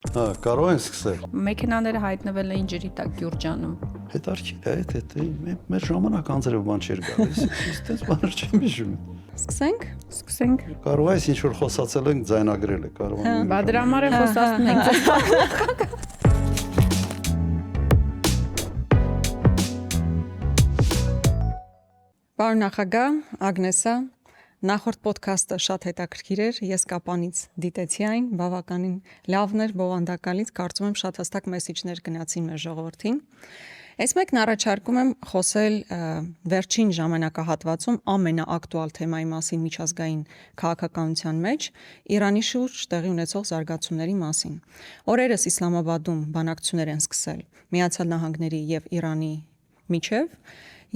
Կարող են սկսել։ Մեքենաները հայտնվել էին ջրի տակ Գյուրջանում։ Հետարքիր է, թե մեր ժամանակ անձրև բան չէր գալիս, այստեղ բաներ չեմ հիշում։ Սկսենք։ Կարող է ինչ որ խոսացել ենք, ձայնագրել է, կարող է։ Բա դրա համար է խոսացնում ենք։ Պարոն նախագահ, Ագնեսա, նախորդ ոդքասթը շատ հետաքրքիր էր, ես կապանից դիտեցի այն, բավականին լավն էր, բովանդակալից, կարծում եմ շատ հստակ մեսիջներ գնացին մեր ժողովրդին։ Այս մեկն առաջարկում եմ խոսել վերջին ժամանակահատվածում ամենաակտուալ թեմայի մասին միջազգային քաղաքականության մեջ Իրանի շուրջ տեղի ունեցող զարգացումների մասին։ Օրերս Իսլամաբադում բանակցություններ են սկսել Միացյալ Նահանգների եւ Իրանի միջև,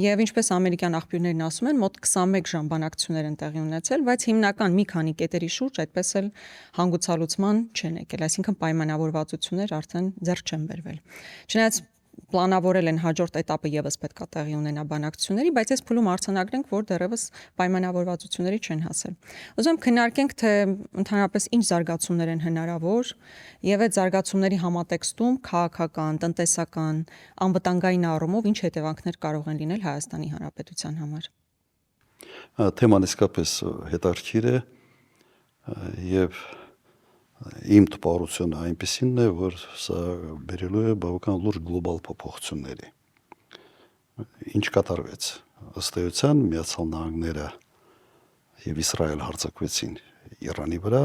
եւ ինչպես ամերիկյան աղբյուրներն ասում են, մոտ 21 ժամ բանակցություններ են տեղի ունեցել, բայց հիմնական մի քանի կետերի շուրջ այդպես էլ հանգուցալուծման չեն եկել, այսինքն պայմանավորվածություններ արդեն ձեռք չեն բերվել։ Չնայած պլանավորել են հաջորդ этаպը եւս պետքա տեղի ունենա բանակցությունների, բայց այս փուլում արձանագրենք, որ դեռևս պայմանավորվածությունների չեն հասել։ Ուզում եմ քննարկենք, թե ընդհանրապես ինչ զարգացումներ են հնարավոր եւ այդ զարգացումների համատեքստում քաղաքական, տնտեսական, անվտանգային առումով ինչ հետևանքներ կարող են լինել Հայաստանի Հանրապետության համար։ Թեման իսկապես հետաքրքիր է եւ իմ տպավորությունը այնպեսին է, որ սա բերելու է բավական լուրջ գլոբալ փոփոխությունների։ Ինչ կատարվեց։ Ըստ էության Միացյալ Նահանգները եւ Իսրայել հարձակվեցին Իրանի վրա,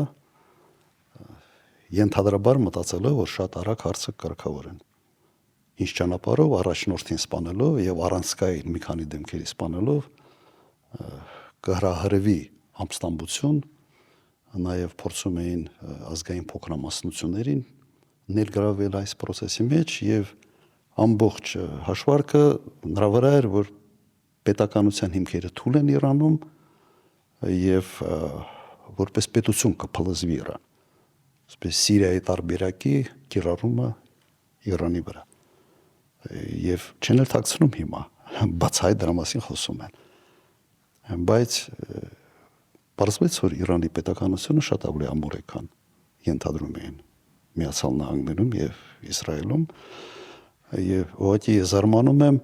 ենթադրաբար մտածելով, որ շատ արագ հարցը կարգավորեն։ Ինչ ճանապարհով առաջնորդին սպանելով եւ առանցքային մի քանի դեմքերի սպանելով կհրահրվի ամստամբություն, նաև փորձում էին ազգային փոքրամասնություններին ներգրավել այս process-ի մեջ եւ ամբողջ հաշվարկը նրա վրա էր, որ պետականության հիմքերը թույլ են Իրանում եւ որպես պետություն կփլզվի Իրան։ Այսպես Սիրիայի տարբերակի կիրառումը Իրանի վրա։ Եվ չեն էլ թաքցնում հիմա, բացահայտ դրա մասին խոսում են։ Բայց պարզվեց, որ Իրանի պետականությունը շատ ավելի ամուր է, քան ենթադրում էին Միացյալ Նահանգներում եւ Իսրայելում, եւ ուղղակի զարմանում եմ,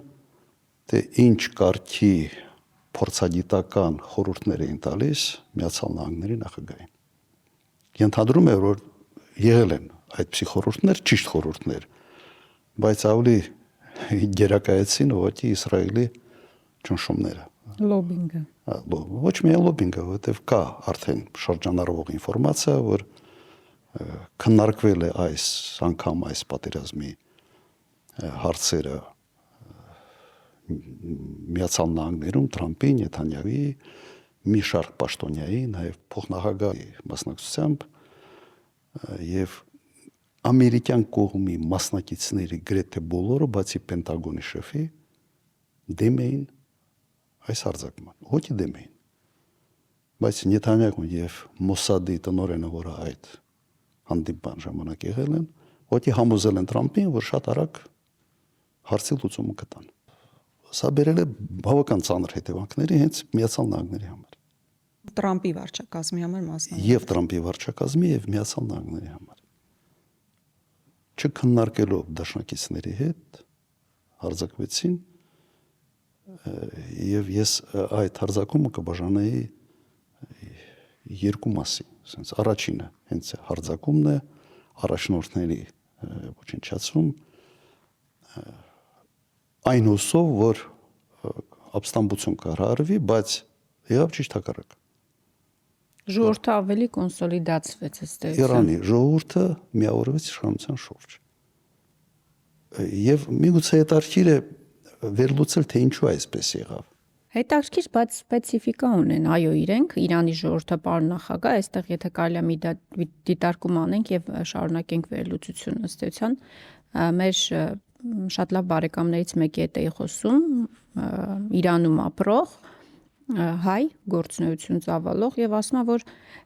թե ինչ կարգի փորձագիտական խորհուրդներ էին տալիս Միացյալ Նահանգների նախագահին։ Ենթադրում է, որ եղել են այդպիսի խորհուրդներ, ճիշտ խորհուրդներ, բայց ավելի գերակայեցին ուղղակի Իսրայելի ճնշումները։ Լոբինգը։ Ոչ միայն լոբինգը, որովհետև կա արդեն շրջանառվող ինֆորմացիա, որ քննարկվել է այս անգամ այս պատերազմի հարցերը Միացյալ Նահանգներում Թրամփի, Նեթանյահուի, մի շարք պաշտոնյայի, նաև փոխնախագահի մասնակցությամբ եւ ամերիկյան կողմի մասնակիցների գրեթե բոլորը, բացի Պենտագոնի շեֆի, դեմ էին այս հարձակման, հոգի դեմ էին։ Բայց Նեթանյահուն եւ Մոսադի տնօրենը, որը այդ հանդիպման ժամանակ եղել են, հոգի համոզել են Թրամփին, որ շատ արագ հարցի լուծումը կտան։ Սա բերել է բավական ծանր հետևանքների հենց Միացյալ Նահանգների համար։ Տրամպի վարչակազմի համար մասնավորապես։ Եվ Տրամփի վարչակազմի եւ Միացյալ Նահանգների համար։ Չքննարկելով դաշնակիցների հետ հարձակվեցին եւ ես այդ հարձակումը կբաժանեի երկու մասի, ասենց առաջինը հենց հարձակումն է, առաջնորդների ոչնչացում, այն հուսով, որ ապստամբություն կհրահրվի, բայց եղավ ճիշտ հակառակը։ Ժողովուրդը ավելի կոնսոլիդացվեց ըստ էության։ Իրանի ժողովուրդը միավորվեց իշխանության շուրջ։ Եվ միգուցե հետաքրքիր է վերլուծել, թե ինչու այսպես եղավ։ Հետաքրքիր, բայց սպეციფիկա ունեն, այո, իրենք Իրանի ժողովուրդը, պարոն նախագահ, այստեղ եթե կարելի է մի դիտարկում անենք եւ շարունակենք վերլուծությունը ըստ էության, մեր շատ լավ բարեկամներից մեկի հետ էի խոսում, Իրանում ապրող հայ գործունեություն ծավալող եւ ասում է, որ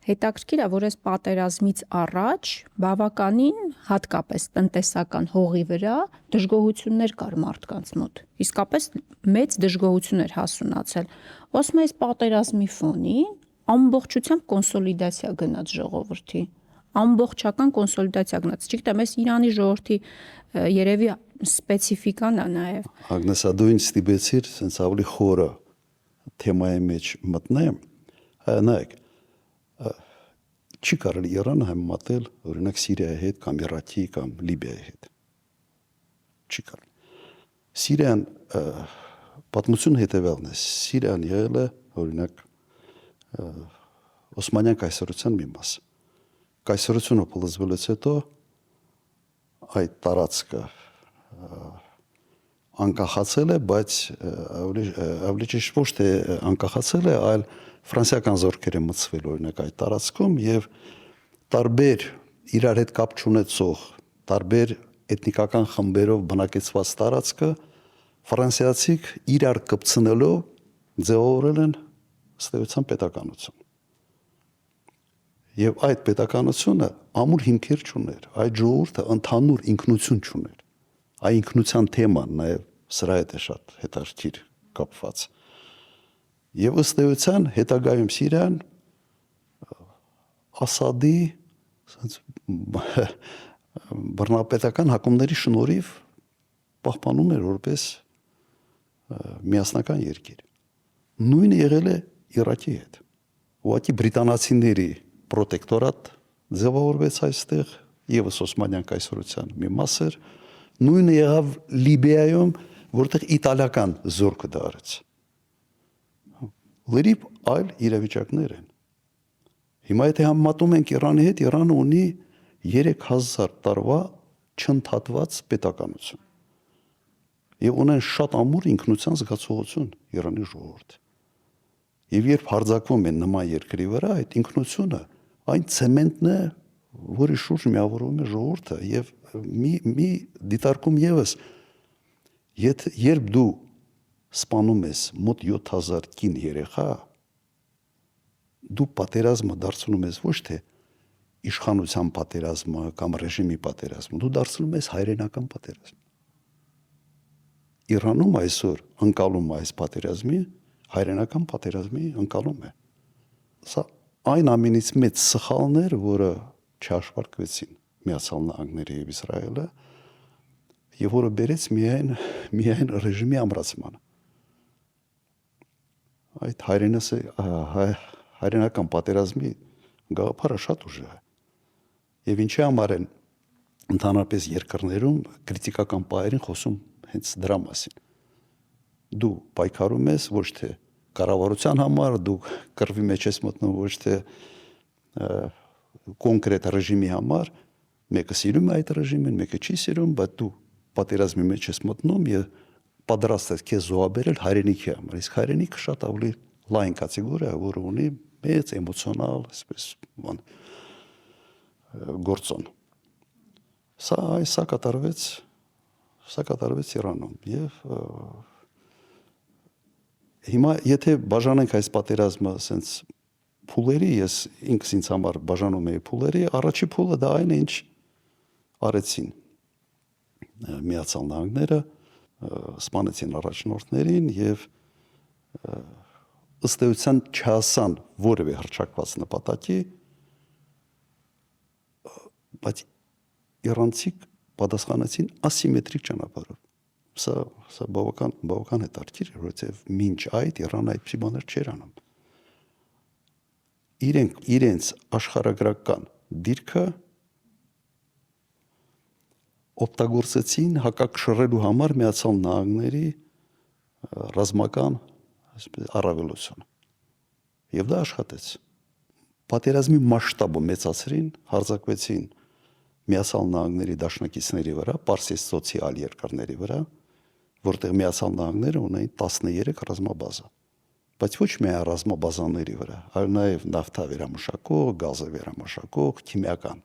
հետաքրքիր է, որ այս պատերազմից առաջ բավականին հատկապես տնտեսական հողի վրա դժգոհություններ կար մարդկանց մոտ։ Իսկապես մեծ դժգոհություն էր հասունացել։ Ասում է, այս պատերազմի ֆոնին ամբողջությամբ կոնսոլիդացիա գնաց ժողովրդի։ ամբողջական կոնսոլիդացիա գնաց։ Չգիտեմ, այս Իրանի ժողովրդի երևի սպეციფიკան է նաև։ Ագնեսա դու ինձ ստիպեցիր sense ավելի խորը թեմայի մեջ մտնեմ, նայեք, չի կարելի Իրանը համեմատել օրինակ Սիրիայի հետ կամ Իրաքի կամ Լիբիայի հետ։ Չի կարելի։ Սիրիան պատմություն հետևյալն է, Սիրիան եղել է օրինակ Օսմանյան կայսրության մի մաս։ Կայսրությունը փլուզվելուց հետո այդ տարածքը անկախացել է, բայց ավելի ճիշտ ոչ թե անկախացել է, այլ ֆրանսիական զորքերը մտցվել օրինակ այդ տարածքում եւ տարբեր իրար հետ կապ չունեցող տարբեր էթնիկական խմբերով բնակեցված տարածքը ֆրանսիացիք իրար կպցնելով ձևավորել են ըստ պետականություն։ Եվ այդ պետականությունը ամուր հիմքեր չուներ, այդ ժողովուրդը ընդհանուր ինքնություն չուներ։ Այդ ինքնության թեման նաև սրա հետ է շատ հետաքրքիր կապված։ Եվ ըստ էության հետագայում Սիրիան Ասադի բռնապետական հակումների շնորհիվ պահպանում էր որպես միասնական երկիր։ Նույնը եղել է Իրաքի հետ։ Ուղղակի բրիտանացիների պրոտեկտորատ ձևավորվեց այստեղ եւս Օսմանյան կայսրության մի մաս էր, նույնը եղավ Լիբիայում, որտեղ իտալական զորքը դա արեց։ Լրիվ այլ իրավիճակներ են։ Հիմա եթե համեմատում ենք Իրանի հետ, Իրանը ունի 3000 տարվա չընդհատված պետականություն։ Եվ ունեն շատ ամուր ինքնության զգացողություն Իրանի ժողովուրդը։ Եվ երբ հարձակվում են նման երկրի վրա, այդ ինքնությունը այն ցեմենտն է, որի շուրջ միավորվում է ժողովուրդը եւ մի դիտարկում եւս երբ դու սպանում ես մոտ 7000 կին երեխա, դու պատերազմը դարձնում ես ոչ թե իշխանության պատերազմը կամ ռեժիմի պատերազմը, դու դարձնում ես հայրենական պատերազմ։ Իրանում այսօր ընկալում այս պատերազմի հայրենական պատերազմի ընկալում է։ Սա այն ամենից մեծ սխալն էր, որը չհաշվարկվեցին Միացյալ Նահանգները եւ Իսրայելը, եւ որը բերեց միայն ռեժիմի ամրացմանը։ Այդ հայրենական պատերազմի գաղափարը շատ ուժեղ է։ Եվ ինչի համար են ընդհանրապես երկրներում քրիտիկական պահերին խոսում հենց դրա մասին։ Դու պայքարում ես ոչ թե կառավարության համար, դու կռվի մեջ ես մտնում ոչ թե կոնկրետ ռեժիմի համար, մեկը սիրում է այդ ռեժիմին, մեկը չի սիրում, բայց դու պատերազմի մեջ ես մտնում եւ պատրաստ ես քեզ զոհաբերել հայրենիքի համար։ Իսկ հայրենիքը շատ ավելի լայն կատեգորիա է, որը ունի մեծ էմոցիոնալ, այսպես գործոն։ Սա կատարվեց Իրանում եւ հիմա եթե բաժանենք այս պատերազմը ասենց փուլերի, ես ինքս ինձ համար բաժանում եի փուլերի, առաջի փուլը դա այն է, ինչ արեցին Միացյալ Նահանգները, սպանեցին առաջնորդներին եւ ըստ էության չհասան որևէ հռչակված նպատակի, բայց իրանցիք պատասխանեցին ասիմետրիկ ճանապարհով։ Սա բավական հետաքրքիր է, որովհետեւ մինչ այդ Իրանը այդպիսի բաներ չէր անում։ Իրենց աշխարհագրական դիրքը օգտագործեցին հակակշռելու համար Միացյալ Նահանգների ռազմական առավելություն։ Եվ դա աշխատեց։ Պատերազմի մասշտաբը մեծացրին, հարձակվեցին Միացյալ Նահանգների դաշնակիցների վրա, Պարսիցծոցի այլ երկրների վրա, որտեղ Միացյալ Նահանգները ունեին 13 ռազմաբազա։ Բայց ոչ միայն ռազմաբազաների վրա, այլ նաև նավթա վերամշակող, գազը վերամշակող, քիմիական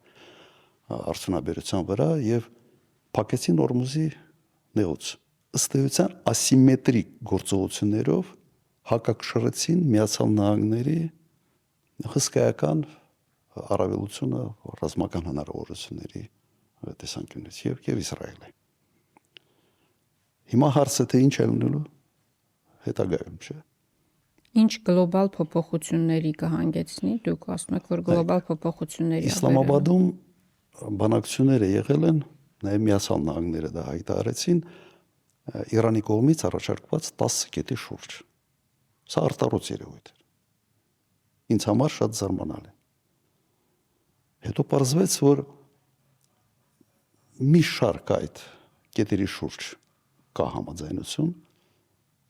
արդյունաբերության վրա եւ փակեցին Օրմուզի նեղուց։ Ըստ էության ասիմետրիկ գործողություններով հակակշռեցին Միացյալ Նահանգների հսկայական առավելությունը ռազմական հնարավորությունների տեսանկյունից եւ Իսրայելը։ Հիմա հարցը թե ինչ է լինելու հետագայում, չէ՞։ Ինչ գլոբալ փոփոխությունների կհանգեցնի, դուք ասում եք, որ գլոբալ փոփոխությունների Իսլամաբադում բանակցությունները եղել են, նաև Միացյալ Նահանգները դա հայտարարեցին Իրանի կողմից առաջարկված 10 կետի շուրջ։ Սա արտարոց երևույթ էր։ Ինձ համար շատ զարմանալի։ Հետո պարզվեց, որ մի շարք այդ կետերի շուրջ կա համաձայնություն,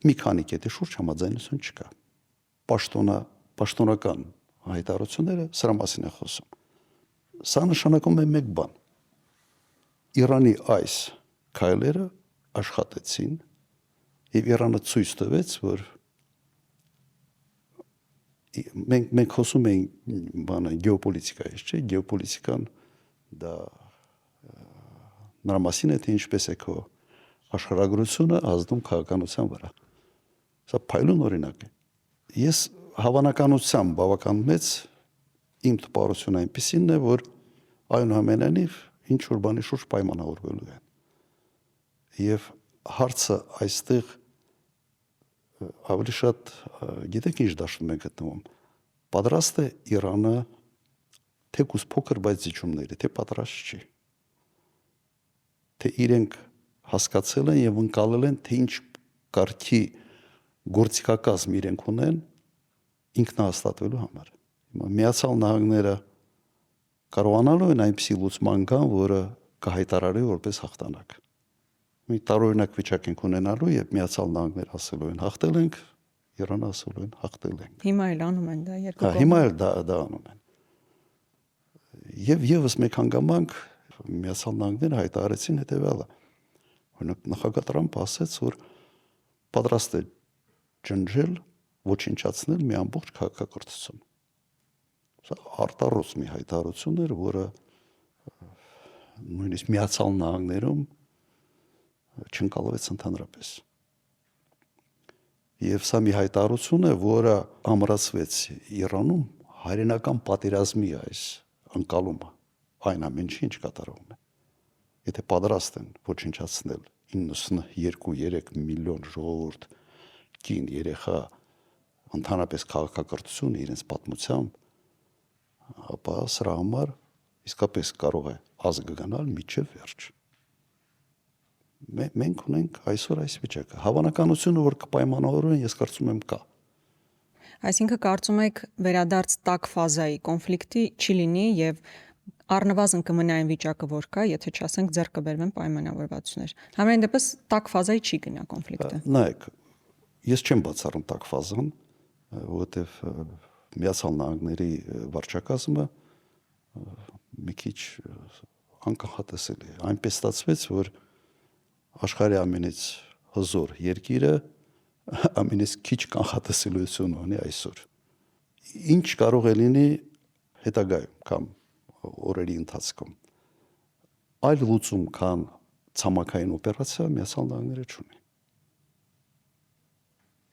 մի քանի կետի շուրջ համաձայնություն չկա։ Պաշտոնական հայտարարությունները սրա մասին է խոսում։ Սա նշանակում է մեկ բան. Իրանի այս քայլերը աշխատեցին եւ Իրանը ցույց տվեց, որ մենք խոսում ենք գեոպոլիտիկայից, չէ՞, գեոպոլիտիկան դա նրա մասին է, թե ինչպես է քո աշխարհագրությունը ազդում քաղաքականության վրա։ Սա փայլուն օրինակ է։ Ես հավանականությամբ բավական մեծ իմ տպավորությունը այնպեսին է, որ այնուամենայնիվ ինչ որ բանի շուրջ պայմանավորվելու են։ Եվ հարցը այստեղ ավելի շատ գիտեք ինչ դաշտում ենք գտնվում։ Պատրաստ է Իրանը թեկուզ փոքր բայց զիջումների, թե պատրաստ չի։ Թե իրենք հասկացել են եւ ընկալել են, թե ինչ կարգի գործիքակազմ իրենք ունեն ինքնահաստատվելու համար։ Հիմա Միացյալ Նահանգները կարողանալու են այնպիսի լուծման գան, որը կհայտարարի որպես հաղթանակ։ Մի տարօրինակ վիճակ ենք ունենալու, եւ Միացյալ Նահանգները ասելու են հաղթել ենք, Իրանը ասելու են հաղթել ենք։ Հիմա էլ անում են դա երկու կողմը։ Հիմա էլ դա անում են։ Եվ եւս մեկ հանգամանք Միացյալ Նահանգները հայտարարեցին հետեւյալը։ Օրինակ նախագահ Տրամպը ասաց, որ պատրաստ է ջնջել, ոչնչացնել մի ամբողջ քաղաքակրթություն։ Սա արտառոց մի հայտարարություն էր, որը նույնիսկ Միացյալ Նահանգներում չընկալվեց ընդհանրապես։ Եվ սա մի հայտարարություն է, որը ամրացվեց Իրանում հայրենական պատերազմի այս ընկալումը, այն ամեն ինչ կատարվում է։ Եթե պատրաստ են ոչնչացնել 92-3 միլիոն ժողովուրդ, կին, երեխա, ընդհանրապես քաղաքակրթությունը իրենց պատմությամբ, ապա սրա համար իսկապես կարող է ազգը գնալ միջև վերջ։ Մենք ունենք այսօր այս վիճակը։ Հավանականությունը, որ կպայմանավորվեն, ես կարծում եմ կա։ Այսինքն կարծում եք վերադարձ տաք ֆազայի կոնֆլիկտի չի լինի եւ առնվազն կմնա այն վիճակը, որ կա, եթե չասենք ձեռք կբերվեն պայմանավորվածություններ։ Համենայն դեպս տաք ֆազայի չի գնա կոնֆլիկտը։ Նայեք, ես չեմ բացառում տաք ֆազան, որովհետեւ Միացյալ Նահանգների վարչակազմը մի քիչ անկախատեսելի է։ Այնպես ստացվեց, որ աշխարհի ամենից հզոր երկիրը ամենից քիչ կանխատեսելիություն ունի այսօր։ Ինչ կարող է լինի հետագայում կամ օրերի ընթացքում։ Այլ լուծում քան ցամաքային օպերացիա Միացյալ Նահանգները չունի։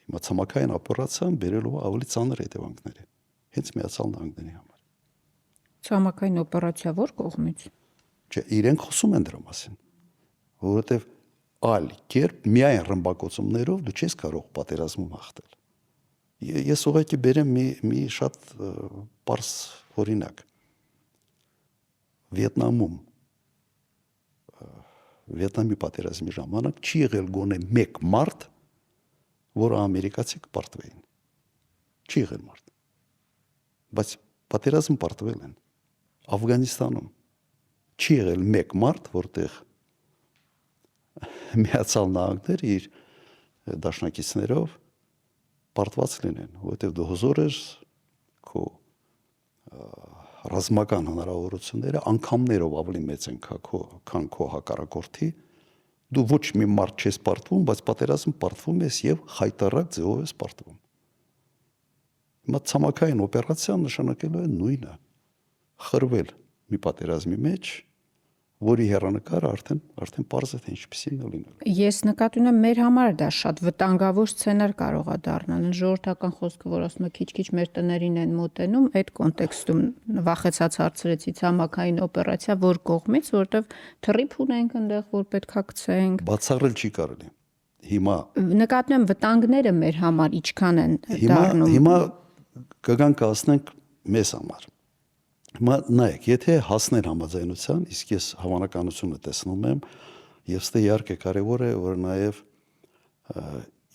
Հիմա ցամաքային օպերացիան բերելու ավելի ծանր հետևանքներ է հենց Միացյալ Նահանգների համար։ Ցամաքային օպերացիա ո՞ր կողմից։ Չէ, իրենք խոսում են դրա մասին, որովհետև այլ կերպ միայն ռմբակոծումներով դու չես կարող պատերազմում հաղթել։ Ես ուղղակի բերեմ մի շատ պարզ օրինակ։ Վիետնամի պատերազմի ժամանակ չի եղել գոնե մեկ մարդ, որը ամերիկացի կպարտվեին։ Չի եղել մարդ։ Բայց պատերազմ պարտվել են։ Աֆղանիստանում չի եղել մեկ մարդ, որտեղ Միացյալ Նահանգները իր դաշնակիցներով պարտված լինեն, որովհետև դու հզոր ես, քո ռազմական հնարավորությունները անգամներով ավելի մեծ են քան քո հակառակորդի, դու ոչ մի մարդ չես պարտվում, բայց պատերազմ պարտվում ես եւ խայտարակ ձևով ես պարտվում։ Հիմա ցամաքային օպերացիան նշանակելու է նույնը՝ խրվել մի պատերազմի մեջ, որի հեռանկարը արդեն պարզ է թե ինչպեսին է լինելու։ Ես նկատի ունեմ մեր համար դա շատ վտանգավոր սցենար կարող է դառնալ։ Ժողովրդական խոսքը, որ ասում է քիչ-քիչ մեր տներին են մոտենում, այդ կոնտեքստում վախեցած հարցրեցի ցամաքային օպերացիա որ կողմից, որտեվ թռիփ ունենք այնտեղ, որ պետքա գցենք։ Բացառել չի կարելի։ Հիմա նկատում եմ վտանգները մեր համար ինչքան են դառնում։ Հիմա կգանք ասնենք մեզ համար։ Հիմա նայեք, եթե հասներ համաձայնության, իսկ ես հավանականությունը տեսնում եմ, եւ ստե իհարկե կարեւոր է, որ նաեւ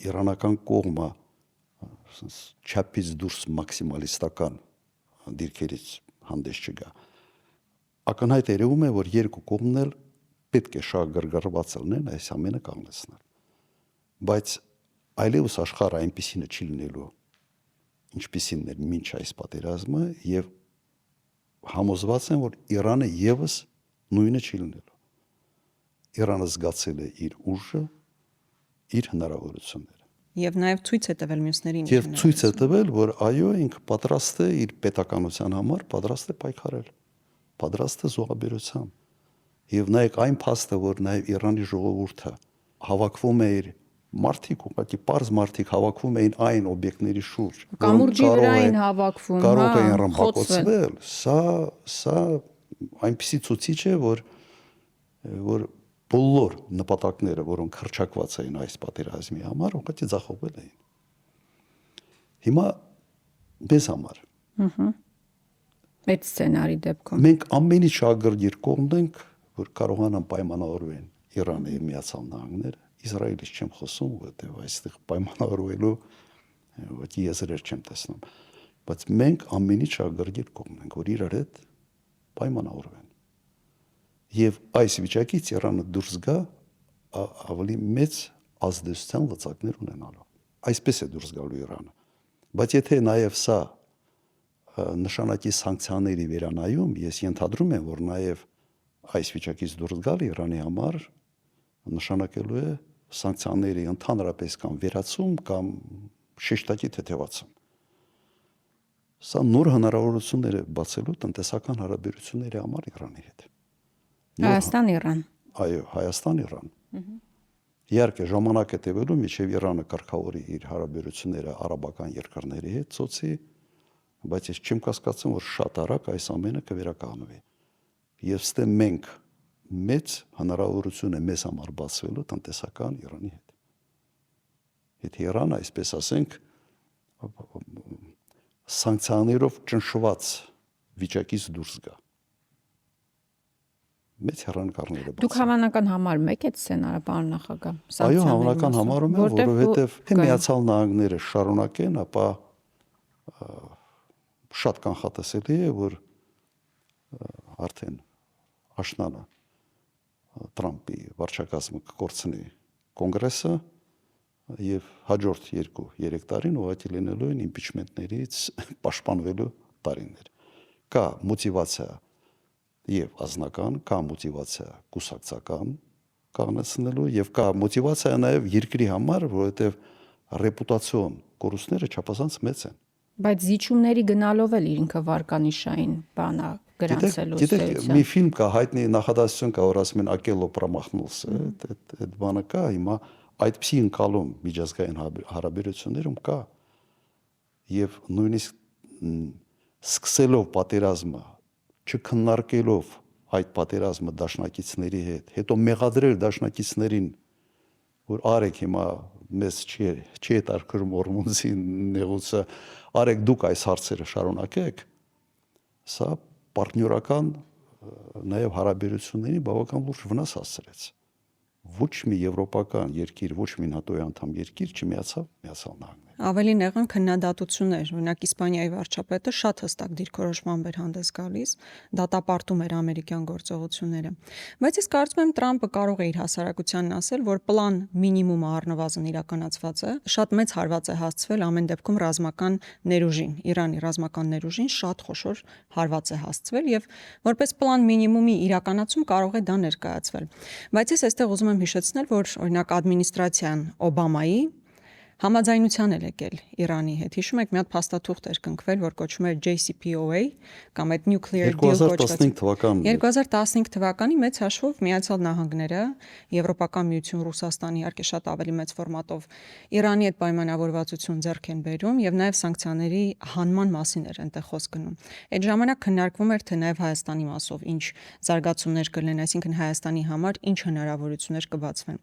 իրանական կողմը չափից դուրս մաքսիմալիստական դիրքերից հանդես չգա։ Ակնհայտ երևում է, որ երկու կողմն էլ պետք է շատ գրգռված լինեն այս ամենը կանգնեցնել։ Բայց այլևս աշխարհը այնպեսին չի լինելու, ինչպեսին էր մինչ այս պատերազմը, եւ համոզված եմ, որ Իրանը եւս նույնը չի լինելու։ Իրանը զգացել է իր ուժը, իր հնարավորությունները։ Եվ նաև ցույց է տվել մյուսներին։ Եվ ցույց է տվել, որ այո, ինքը պատրաստ է իր պետականության համար, պատրաստ է պայքարել, պատրաստ է զոհաբերության։ Եվ նայեք այն փաստը, որ նաև Իրանի ժողովուրդը հավաքվում է իր մարդիկ, ուղղակի պարզ մարդիկ հավաքվում էին այն օբյեկտների շուրջ, կամուրջի վրա էին հավաքվում, կարող էին ռմբակոծվել, սա այնպեսի ցուցիչ է, որ բոլոր նպատակները, որոնք հռչակված էին այս պատերազմի համար, ուղղակի ձախողվել էին։ Հիմա մեզ համար այդ սցենարի դեպքում մենք ամենից շահագրգիռ կողմն ենք, որ կարողանան պայմանավորվեն Իրանը եւ Միացյալ Նահանգները, Իսրայելից չեմ խոսում, որտեղ այստեղ պայմանավորվելու ոչ եզրեր չեմ տեսնում, բայց մենք ամենից շահագրգիռ կողմն ենք, որ իրար հետ պայմանավորվեն։ Եվ այս վիճակից Իրանը դուրս գա ավելի մեծ ազդեցության լծակներ ունենալու։ Այսպես է դուրս գալու Իրանը։ Բայց եթե նաև սա նշանակի սանկցիաների վերանայում, ես ենթադրում եմ, որ նաև այս վիճակից դուրս գալ Իրանի համար նշանակելու է սանկցիաների ընդհանրապես կամ վերացում կամ շեշտակի թեթևացում։ Սա նոր հնարավորություններ է բացելու տնտեսական հարաբերությունների համար Իրանի հետ։ Հայաստան-Իրան։ Այո, Հայաստան-Իրան։ Իհարկե ժամանակ է տևելու, մինչև Իրանը կարգավորի իր հարաբերությունները արաբական երկրների հետ ծոցի, բայց ես չեմ կասկածում, որ շատ արագ այս ամենը կվերականգնվի։ Եվ ստե մենք մեծ հնարավորություն է մեզ համար բացվելու տնտեսական Իրանի հետ։ Եթե Իրանը, այսպես ասենք, սանկցիաներով ճնշված վիճակից դուրս գա։ Մեծ հեռանկարները բացի։ Դուք հավանական համարում եք այդ սցենարը, պարոն նախագահ։ Այո, հավանական համարում եմ, որովհետև թե Միացյալ Նահանգները շարունակեն, ապա շատ կանխատեսելի է, որ արդեն աշնանը Տրամպի վարչակազմը կկորցնի կոնգրեսը եւ հաջորդ 2-3 տարին ուղղակի լինելու են իմպիչմենտներից պաշտպանվելու տարիներ։ Կա մոտիվացիա եւ ազնական, կա մոտիվացիա կուսակցական կանգնեցնելու եւ կա մոտիվացիա նաեւ երկրի համար, որովհետեւ ռեպուտացիոն կորուստները չափազանց մեծ են։ Բայց զիջումների գնալով էլ ինքը վարկանիշային բանա գրանցելու Գիտեք, մի ֆիլմ կա, հայտնի նախադասություն կա, որ ասում են ակելո պրամախնուլսը, այդ բանը կա, հիմա այդպիսի ընկալում միջազգային հարաբերություններում կա եւ նույնիսկ սկսելով պատերազմը, չքննարկելով այդ պատերազմը դաշնակիցների հետ, հետո մեղադրել դաշնակիցներին, որ արեք հիմա մեզ չի հետարքրում Օրմունզի նեղուցը, արեք դուք այս հարցերը շարունակեք, սա պարտներական նաև հարաբերությունների բավական լուրջ վնաս հասցրեց։ Ոչ մի եվրոպական երկիր, ոչ մի ՆԱՏՕ-ի անդամ երկիր չմիացավ Միացյալ Նահանգներին։ Ավելին եղան քննադատություններ, օրինակ Իսպանիայի վարչապետը շատ հստակ դիրքորոշմամբ էր հանդես գալիս, դատապարտում էր ամերիկյան գործողությունները։ Բայց ես կարծում եմ Տրամպը կարող է իր հասարակությանն ասել, որ պլան մինիմումը առնվազն իրականացված է, շատ մեծ հարված է հասցվել ամեն դեպքում ռազմական ներուժին, Իրանի ռազմական ներուժին շատ խոշոր հարված է հասցվել եւ որպես պլան մինիմումի իրականացում կարող է դա ներկայացվել։ Բայց ես այստեղ ուզում եմ հիշեցնել, որ օրինակ ադմինիստրացիան Օբամայի Համաձայնության էլ եկել Իրանի հետ։ Հիշում եք, մի հատ փաստաթուղթ էր կնքվել, որ կոչվում էր JCPOA կամ այդ Nuclear Deal 2015 թվականն 2015 թվականի մեծ հաշվով Միացյալ Նահանգները, Եվրոպական միություն, Ռուսաստանը իհարկե շատ ավելի մեծ ֆորմատով Իրանի հետ պայմանավորվածություն ձեռք են բերում եւ նաեւ սանկցիաների հանման մասին էր այնտեղ խոսք գնում։ Այդ ժամանակ քննարկվում էր թե նաեւ Հայաստանի մասով ինչ զարգացումներ կլինեն, այսինքն Հայաստանի համար ինչ հնարավորություններ կբացվեն։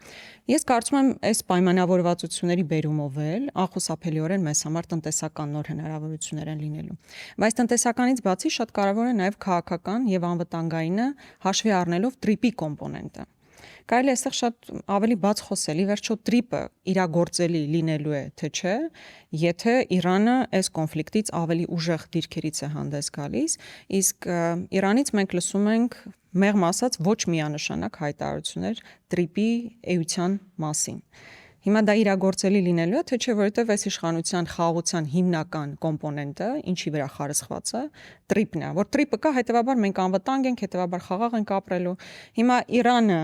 Ես կարծում եմ, այս պայմանավորվածությունների բերումով էլ անխուսափելիորեն մեզ համար տնտեսական նոր հնարավորություններ են լինելու։ Բայց տնտեսականից բացի շատ կարևոր է նաեւ քաղաքական եւ անվտանգայինը հաշվի առնելով տրիպի կոմպոնենտը։ Կարելի է այստեղ շատ ավելի բաց խոսել, ի վերջո տրիպը իրագործելի լինելու է, թե չէ, եթե Իրանը այս կոնֆլիկտից ավելի ուժեղ դիրքերից է հանդես գալիս, իսկ Իրանից մենք լսում ենք մեղմ ասած ոչ միանշանակ հայտարարություններ տրիպի էության մասին։ Հիմա դա իրագործելի լինելու է, թե չէ, որովհետև այս իշխանության խաղաղության հիմնական կոմպոնենտը, ինչի վրա խարսխված է, տրիպն է, որ տրիպը կա, հետևաբար մենք անվտանգ ենք, հետևաբար խաղաղ ենք ապրելու։ Հիմա Իրանը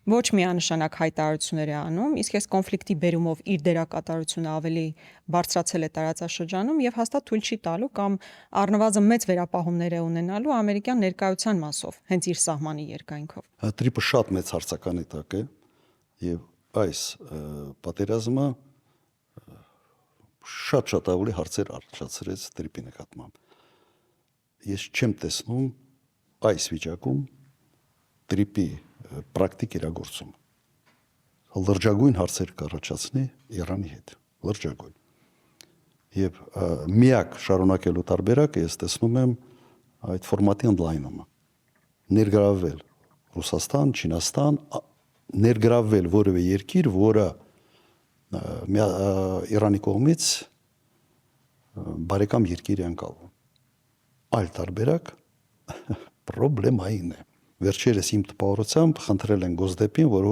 ոչ միանշանակ հայտարարություններ է անում, իսկ այս կոնֆլիկտի բերումով իր դերակատարությունը ավելի բարձրացել է տարածաշրջանում եւ հաստատ թույլ չի տալու կամ առնվազն մեծ վերապահումներ է ունենալու ամերիկյան ներկայության մասով, հենց իր սահմանի երկայնքով։ Տրիպը շատ մեծ հարցականի տակ է եւ այս պատերազմը շատ ավելի հարցեր առաջացրեց տրիպի նկատմամբ։ Ես չեմ տեսնում այս վիճակում տրիպի պրակտիկ իրագործում։ Լրջագույն հարցեր կառաջացնի Իրանի հետ, լրջագույն։ Եվ միակ շարունակելու տարբերակը ես տեսնում եմ այդ ֆորմատի ընդլայնումը։ Ներգրավել Ռուսաստան, Չինաստան, ներգրավել որևէ երկիր, որը Իրանի կողմից բարեկամ երկիր է անցալվում։ Այլ տարբերակ պրոբլեմային է։ Վերջերս իմ տպավորությամբ խնդրել են Գոսդեպին, որ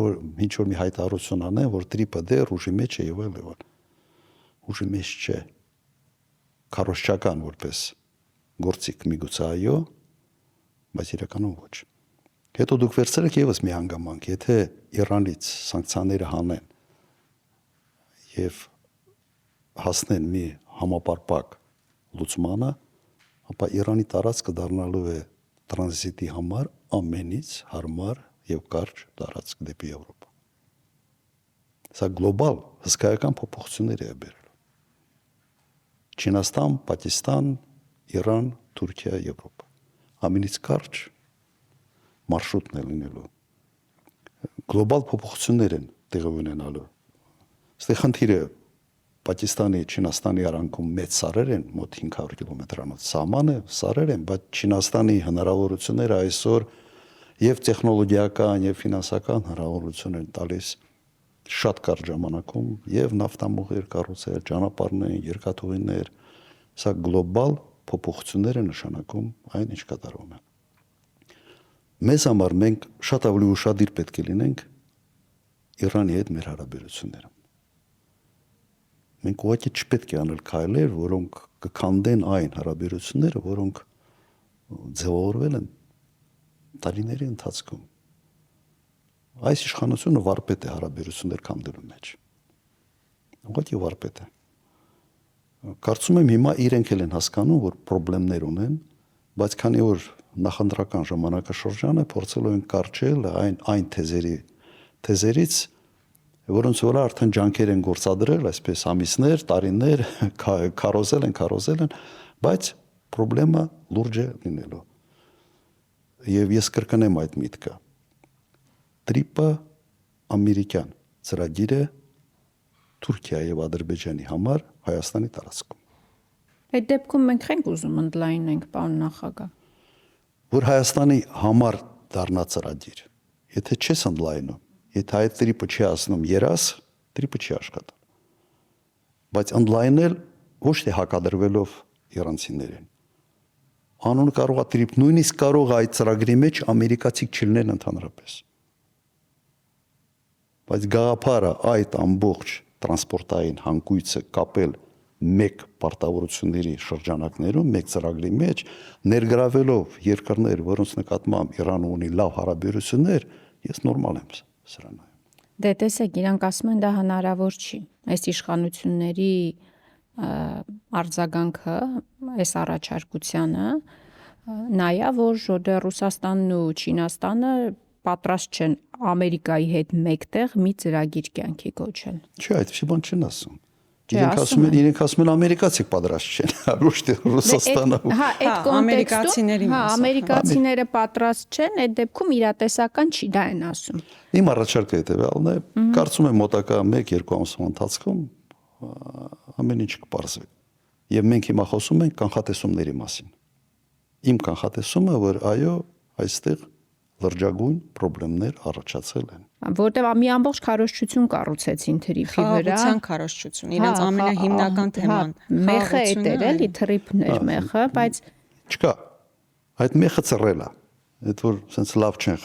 ինչ որ մի հայտարարություն անեն, որ տրիպը դեռ ուժի մեջ է եւ այլն։ Ուժի մեջ չէ։ Քարոզչական որպես գործիք միգուցե այո, բայց իրականում ոչ։ Հետո դուք վերցրեք եւս մի հանգամանք, եթե Իրանից սանկցիաները հանեն եւ հասնեն մի համապարփակ լուծմանը, ապա Իրանի տարածքը դառնալու է տրանզիտի համար ամենից հարմար եւ կարճ տարածք դեպի Եվրոպա։ Սա գլոբալ հսկայական փոփոխություններ է բերելու։ Չինաստան, Պակիստան, Իրան, Թուրքիա, Եվրոպա։ Ամենից կարճ մարշրուտն է լինելու։ Գլոբալ փոփոխություններ են տեղի ունենալու։ Այստեղ խնդիրը Պակիստանի, Չինաստանի արանքում մեծ սարեր են, մոտ 500 կիլոմետրանոց սահմանը, սարեր են, բայց Չինաստանի հնարավորությունները այսօր եւ տեխնոլոգիական եւ ֆինանսական հնարավորություն են տալիս շատ կարճ ժամանակում եւ նավթամուղեր կառուցել, ճանապարհներ, երկաթուղիներ, սա գլոբալ փոփոխություններ է նշանակում այն ինչ կատարվում է։ Մեզ համար մենք շատ ավելի ուշադիր պետք է լինենք Իրանի հետ մեր հարաբերություններում։ Մենք ուղղակի չպետք է անել քայլեր, որոնք կքանդեն այն հարաբերությունները, որոնք ձևավորվել են տարիների ընթացքում։ Այս իշխանությունը վարպետ է հարաբերություններ քանդելու մեջ։ Ուղղակի վարպետ է։ Կարծում եմ հիմա իրենք էլ են հասկանում, որ խնդիրներ ունեն, բայց քանի որ նախընտրական ժամանակաշրջանը փորձելու են կարճել այն թեզերից, որոնց վրա արդեն ջանքեր են գործադրել, այսպես ամիսներ, տարիներ, քարոզել են, բայց խնդրեմը լուրջ է լինելու։ Եվ ես կրկնեմ այդ միտքը։ Տրիպը ամերիկյան ծրագիր է Թուրքիայի եւ Ադրբեջանի համար Հայաստանի տարածքում։ Այդ դեպքում մենք չենք ուզում ընդլայնենք, պարոն նախագահ։ Որ Հայաստանի համար դառնա ծրագիր։ Եթե չես ընդլայնում, եթե այդ տրիպը չի ասնում երաս, տրիպը չի աշխատում։ Բայց ընդլայնել ոչ թե հակադրվելով իրանցիներին։ Անուն կարող է տրիպ, նույնիսկ կարող է այդ ծրագրի մեջ ամերիկացիք չլինեն ընդհանրապես։ Բայց գաղափարը այդ ամբողջ տրանսպորտային հանգույցը կապել մեկ պարտավորությունների շրջանակներում, մեկ ծրագրի մեջ, ներգրավելով երկրներ, որոնց նկատմամբ Իրանը ունի լավ հարաբերություններ, ես նորմալ եմ սրանայում։ Դե տեսեք, իրանք ասում են դա հնարավոր չի։ Այս իշխանությունների արձագանքը, այս առաջարկությանը նայա, որ դե Ռուսաստանն ու Չինաստանը պատրաստ չեն Ամերիկայի հետ մեկտեղ մի ծրագիր կյանքի կոչել։ Չէ, այդպեսի բան չեն ասում։ Չէ, Իրենք ասում են ամերիկացիք պատրաստ չեն, ոչ թե Ռուսաստանը։ Հա, այդ ամերիկացիների կոնտեքստում, հա, մասով, ամերիկացիները պատրաստ չեն, այդ դեպքում իրատեսական չի, դա են ասում։ Իմ առաջարկը հետևյալն է, կարծում եմ մոտակա 1-2 ամսվա ընթացքում ամեն ինչ կպարզվի։ Եվ մենք հիմա խոսում ենք կանխատեսումների մասին։ Իմ կանխատեսումը, որ այո, այստեղ լրջագույն խնդիրներ առաջացել են։ Որտեղ մի ամբողջ քարոզչություն կառուցեցին թրիփի վրա։ Խաղաղության քարոզչություն, իրենց ամենահիմնական թեման։ Մեխը էդ էր, էլի թրիփներ մեխը, բայց Չկա։ Այդ մեխը ծռել է։ Այդ որ sense լավ չեն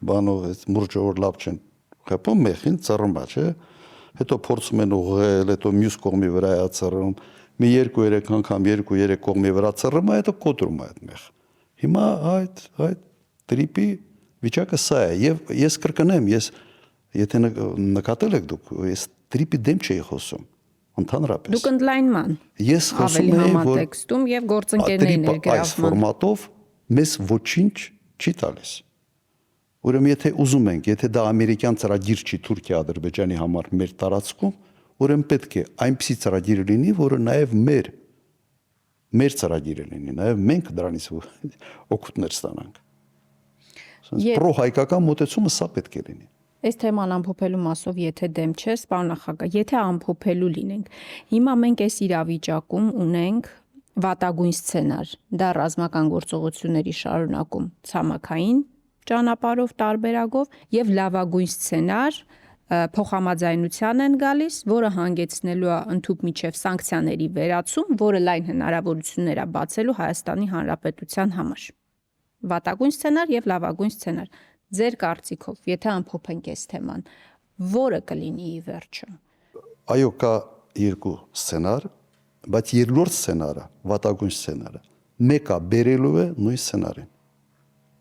բանով այդ մուրճը որ լավ չեն խփում մեխին ծռում է, չէ։ Հետո փորձում են ուղղել, հետո մյուս կողմի վրա է ծռում։ Մի 2-3 անգամ 2-3 կողմի վրա ծռում է, հետո կոտրում է այդ մեխ։ Հիմա այդ տրիպի վիճակը սա է եւ ես կրկնեմ, եթե նկատել եք դուք, ես տրիպի դեմ չէի խոսում, ընդհանրապես։ դուք ընդլայնման Ես խոսում ավելի եմ, որ համատեքստում եւ գործընկերների այս ներգրավման։ ֆորմատով մեզ ոչինչ չի տալիս։ Ուրեմն եթե ուզում ենք, եթե դա ամերիկյան ծրագիր չի Թուրքիա, Ադրբեջանի համար մեր տարածքում, ուրեմն պետք է այնպիսի ծրագիր լինի, որը նաեւ մեր ծրագիրը լինի, նաեւ մենք դրանից օգուտներ ստանանք։ Պրոհայկական մոտեցումը սա պետք է լինի։ Այս թեման ամփոփելու մասով եթե դեմ չես, պարոն նախագահ, եթե ամփոփելու լինենք, հիմա մենք այս իրավիճակում ունենք վատագույն սցենար, դա ռազմական գործողությունների շարունակում ցամաքային ճանապարհով տարբերակով եւ լավագույն սցենար փոխհամաձայնության են գալիս, որը հանգեցնելու է ընդհանուր միջև սանկցիաների վերացում, որը լայն հնարավորություններ է բացելու Հայաստանի Հանրապետության համար։ Վատագույն սցենար եւ լավագույն սցենար։ Ձեր կարծիքով, եթե ամփոփենք այս թեման, որը կլինի ի վերջո։ Այո, կա երկու սցենար, բայց երկրորդ սցենարը, վատագույն սցենարը, մեկը բերելու է նույն սցենարին։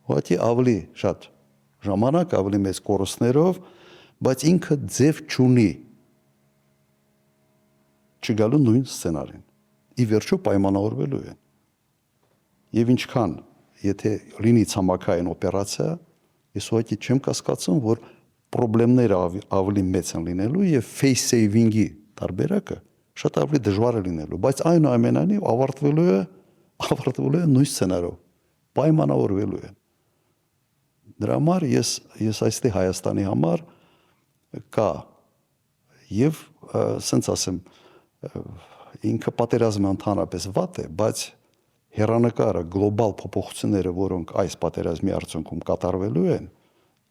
Ուղղակի ավելի շատ ժամանակ, ավելի մեծ կորուստներով, բայց ինքը ձև չունի չգալու նույն սցենարին։ Ի վերջո պայմանավորվելու են։ Եվ ինչքան, եթե լինի ցամաքային օպերացիա, ես ուղղակի չեմ կասկածում, որ խնդիրները ավելի մեծ են լինելու եւ face saving-ի տարբերակը շատ ավելի դժվար է լինելու, բայց այնուամենայնիվ ավարտվելու է նույն սցենարով, պայմանավորվելու է։ Դրա համար ես այստեղ Հայաստանի համար կա եւ ասենց ասեմ ինքը պատերազմը ընդհանրապես վատ է, բայց հերանեկարը գլոբալ փոփոխությունները, որոնք այս պատերազմի արդյունքում կատարվելու են,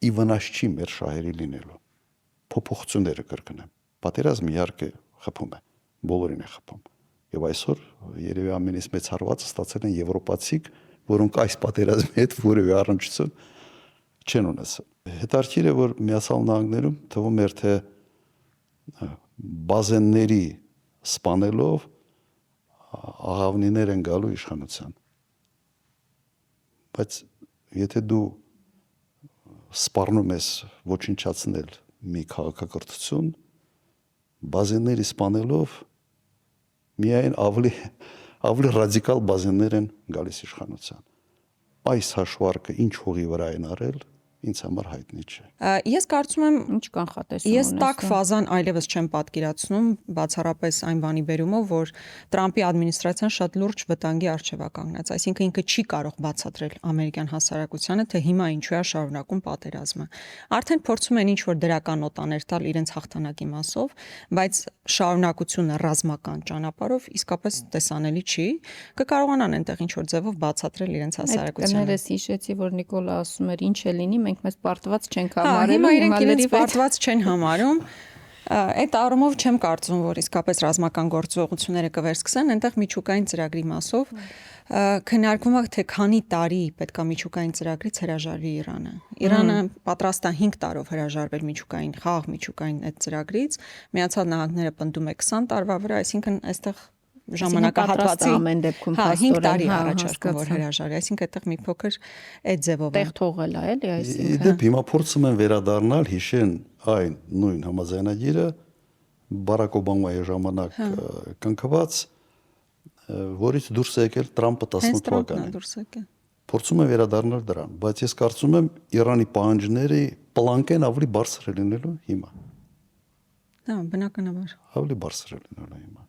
ի վնաս չի մեր շահերի լինելու։ Փոփոխությունները կրկնեմ։ Պատերազմը իհարկե խփում է, բոլորին է խփում։ Եվ այսօր երևի ամենից մեծ հարվածը ստացել են եվրոպացիք, որոնք այս պատերազմի հետ որևէ առնչություն չեն ունեցել։ Հետաքրքիր է, որ Միացյալ Նահանգներում թվում էր, թե բազենների սպանելով աղավնիներ են գալու իշխանության։ Բայց եթե դու սպառնում ես ոչնչացնել մի քաղաքակրթություն, բազենների սպանելով միայն ավելի ռադիկալ բազեններ են գալիս իշխանության։ Այս հաշվարկը ինչ հողի վրա են արել, ինձ համար հայտնի չէ։ Ես կարծում եմ, Ինչ կանխատեսում ես տակ ֆազան այլևս չեմ պատկերացնում, բացառապես այն բանի բերումով, որ Տրամպի ադմինիստրացիան շատ լուրջ վտանգի առջև է կանգնած, այսինքն ինքը չի կարող բացատրել ամերիկյան հասարակությանը, թե հիմա ինչու է շարունակում պատերազմը։ Արդեն փորձում են ինչ-որ դրական նոտաներ տալ իրենց հաղթանակի մասով, բայց շարունակությունը ռազմական ճանապարհով իսկապես տեսանելի չի, կկարողանան այնտեղ ինչ-որ ձևով բացատրել իրենց հասարակությանը։ Կներես հիշեցի, որ Նիկոլա ասում էր ինչ է լինի, մենք մեզ պարտված չենք Հիմա համարելու, իրենք իրենց պարտված չեն համարում։ Այդ առումով չեմ կարծում, որ իսկապես ռազմական գործողությունները կվերսկսեն, այնտեղ միջուկային ծրագրի մասով քննարկվում է, թե քանի տարի պետքա միջուկային ծրագրից հրաժարվի Իրանը։ Իրանը պատրաստ է 5 տարով հրաժարվել միջուկային խաղ միջուկային այդ ծրագրից, Միացյալ Նահանգները պնդում է 20 տարվա վրա, այսինքն այստեղ ժամանակահատվածի ամեն դեպքում 5 տարի առաջարկում որ հրաժարվի, այսինքն այդտեղ մի փոքր այդ ձևով տեղ թողել է, էլի այսինքն։ Իդեպ հիմա փորձում են վերադառնալ հիշեն այն նույն համաձայնագիրը Բարակ Օբամայի ժամանակ կնքված, որից դուրս է եկել Տրամպը 18 թվականին։ դուրս եկել։ Փորձում է վերադառնալ դրան, բայց ես կարծում եմ Իրանի պահանջները պլանկեն ավելի բարձր է լինելու հիմա։ Դա բնականաբար։ Ավելի բարձր է լինելու հիմա։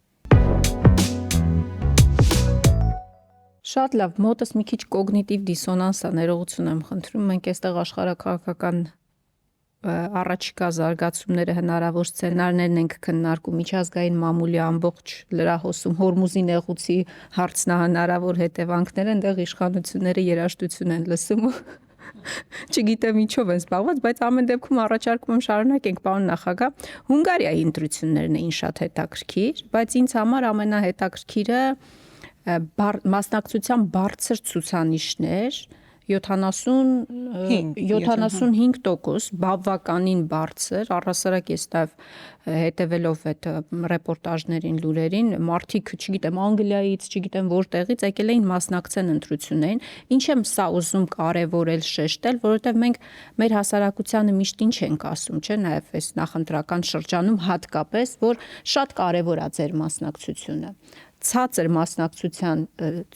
Շատ լավ, մոտս մի քիչ կոգնիտիվ դիսոնանս է, ներողություն եմ խնդրում, մենք այստեղ աշխարհակաղակական առաջիկա զարգացումները հնարավոր սցենարներն ենք քննարկում, միջազգային մամուլի ամբողջ լրահոսում Հորմուզի նեղուցի հարցնա հնարավոր հետևանքներ, այնտեղ իշխանությունները երաժշտություն են լսում ու չգիտեմ ինչով են զբաղված, բայց ամեն դեպքում առաջարկում եմ շարունակենք, պարոն նախագահ, Հունգարիայի ընտրություններն էին շատ հետաքրքիր, բայց ինձ համար ամենահետաքրքիրը մասնակցության բարձր ցուցանիշներ 75%, բավականին բարձր, առհասարակ ես նաև հետևելով այդ ռեպորտաժներին, լուրերին, մարդիկ, չգիտեմ, Անգլիայից, չգիտեմ որտեղից եկել էին մասնակցեն ընտրություններին, ինչ եմ սա ուզում կարևորել, շեշտել, որովհետև մենք մեր հասարակությանը միշտ ինչ ենք ասում, չէ, նաև այս նախընտրական շրջանում հատկապես, որ շատ կարևոր է ձեր մասնակցությունը։ Ցածր մասնակցության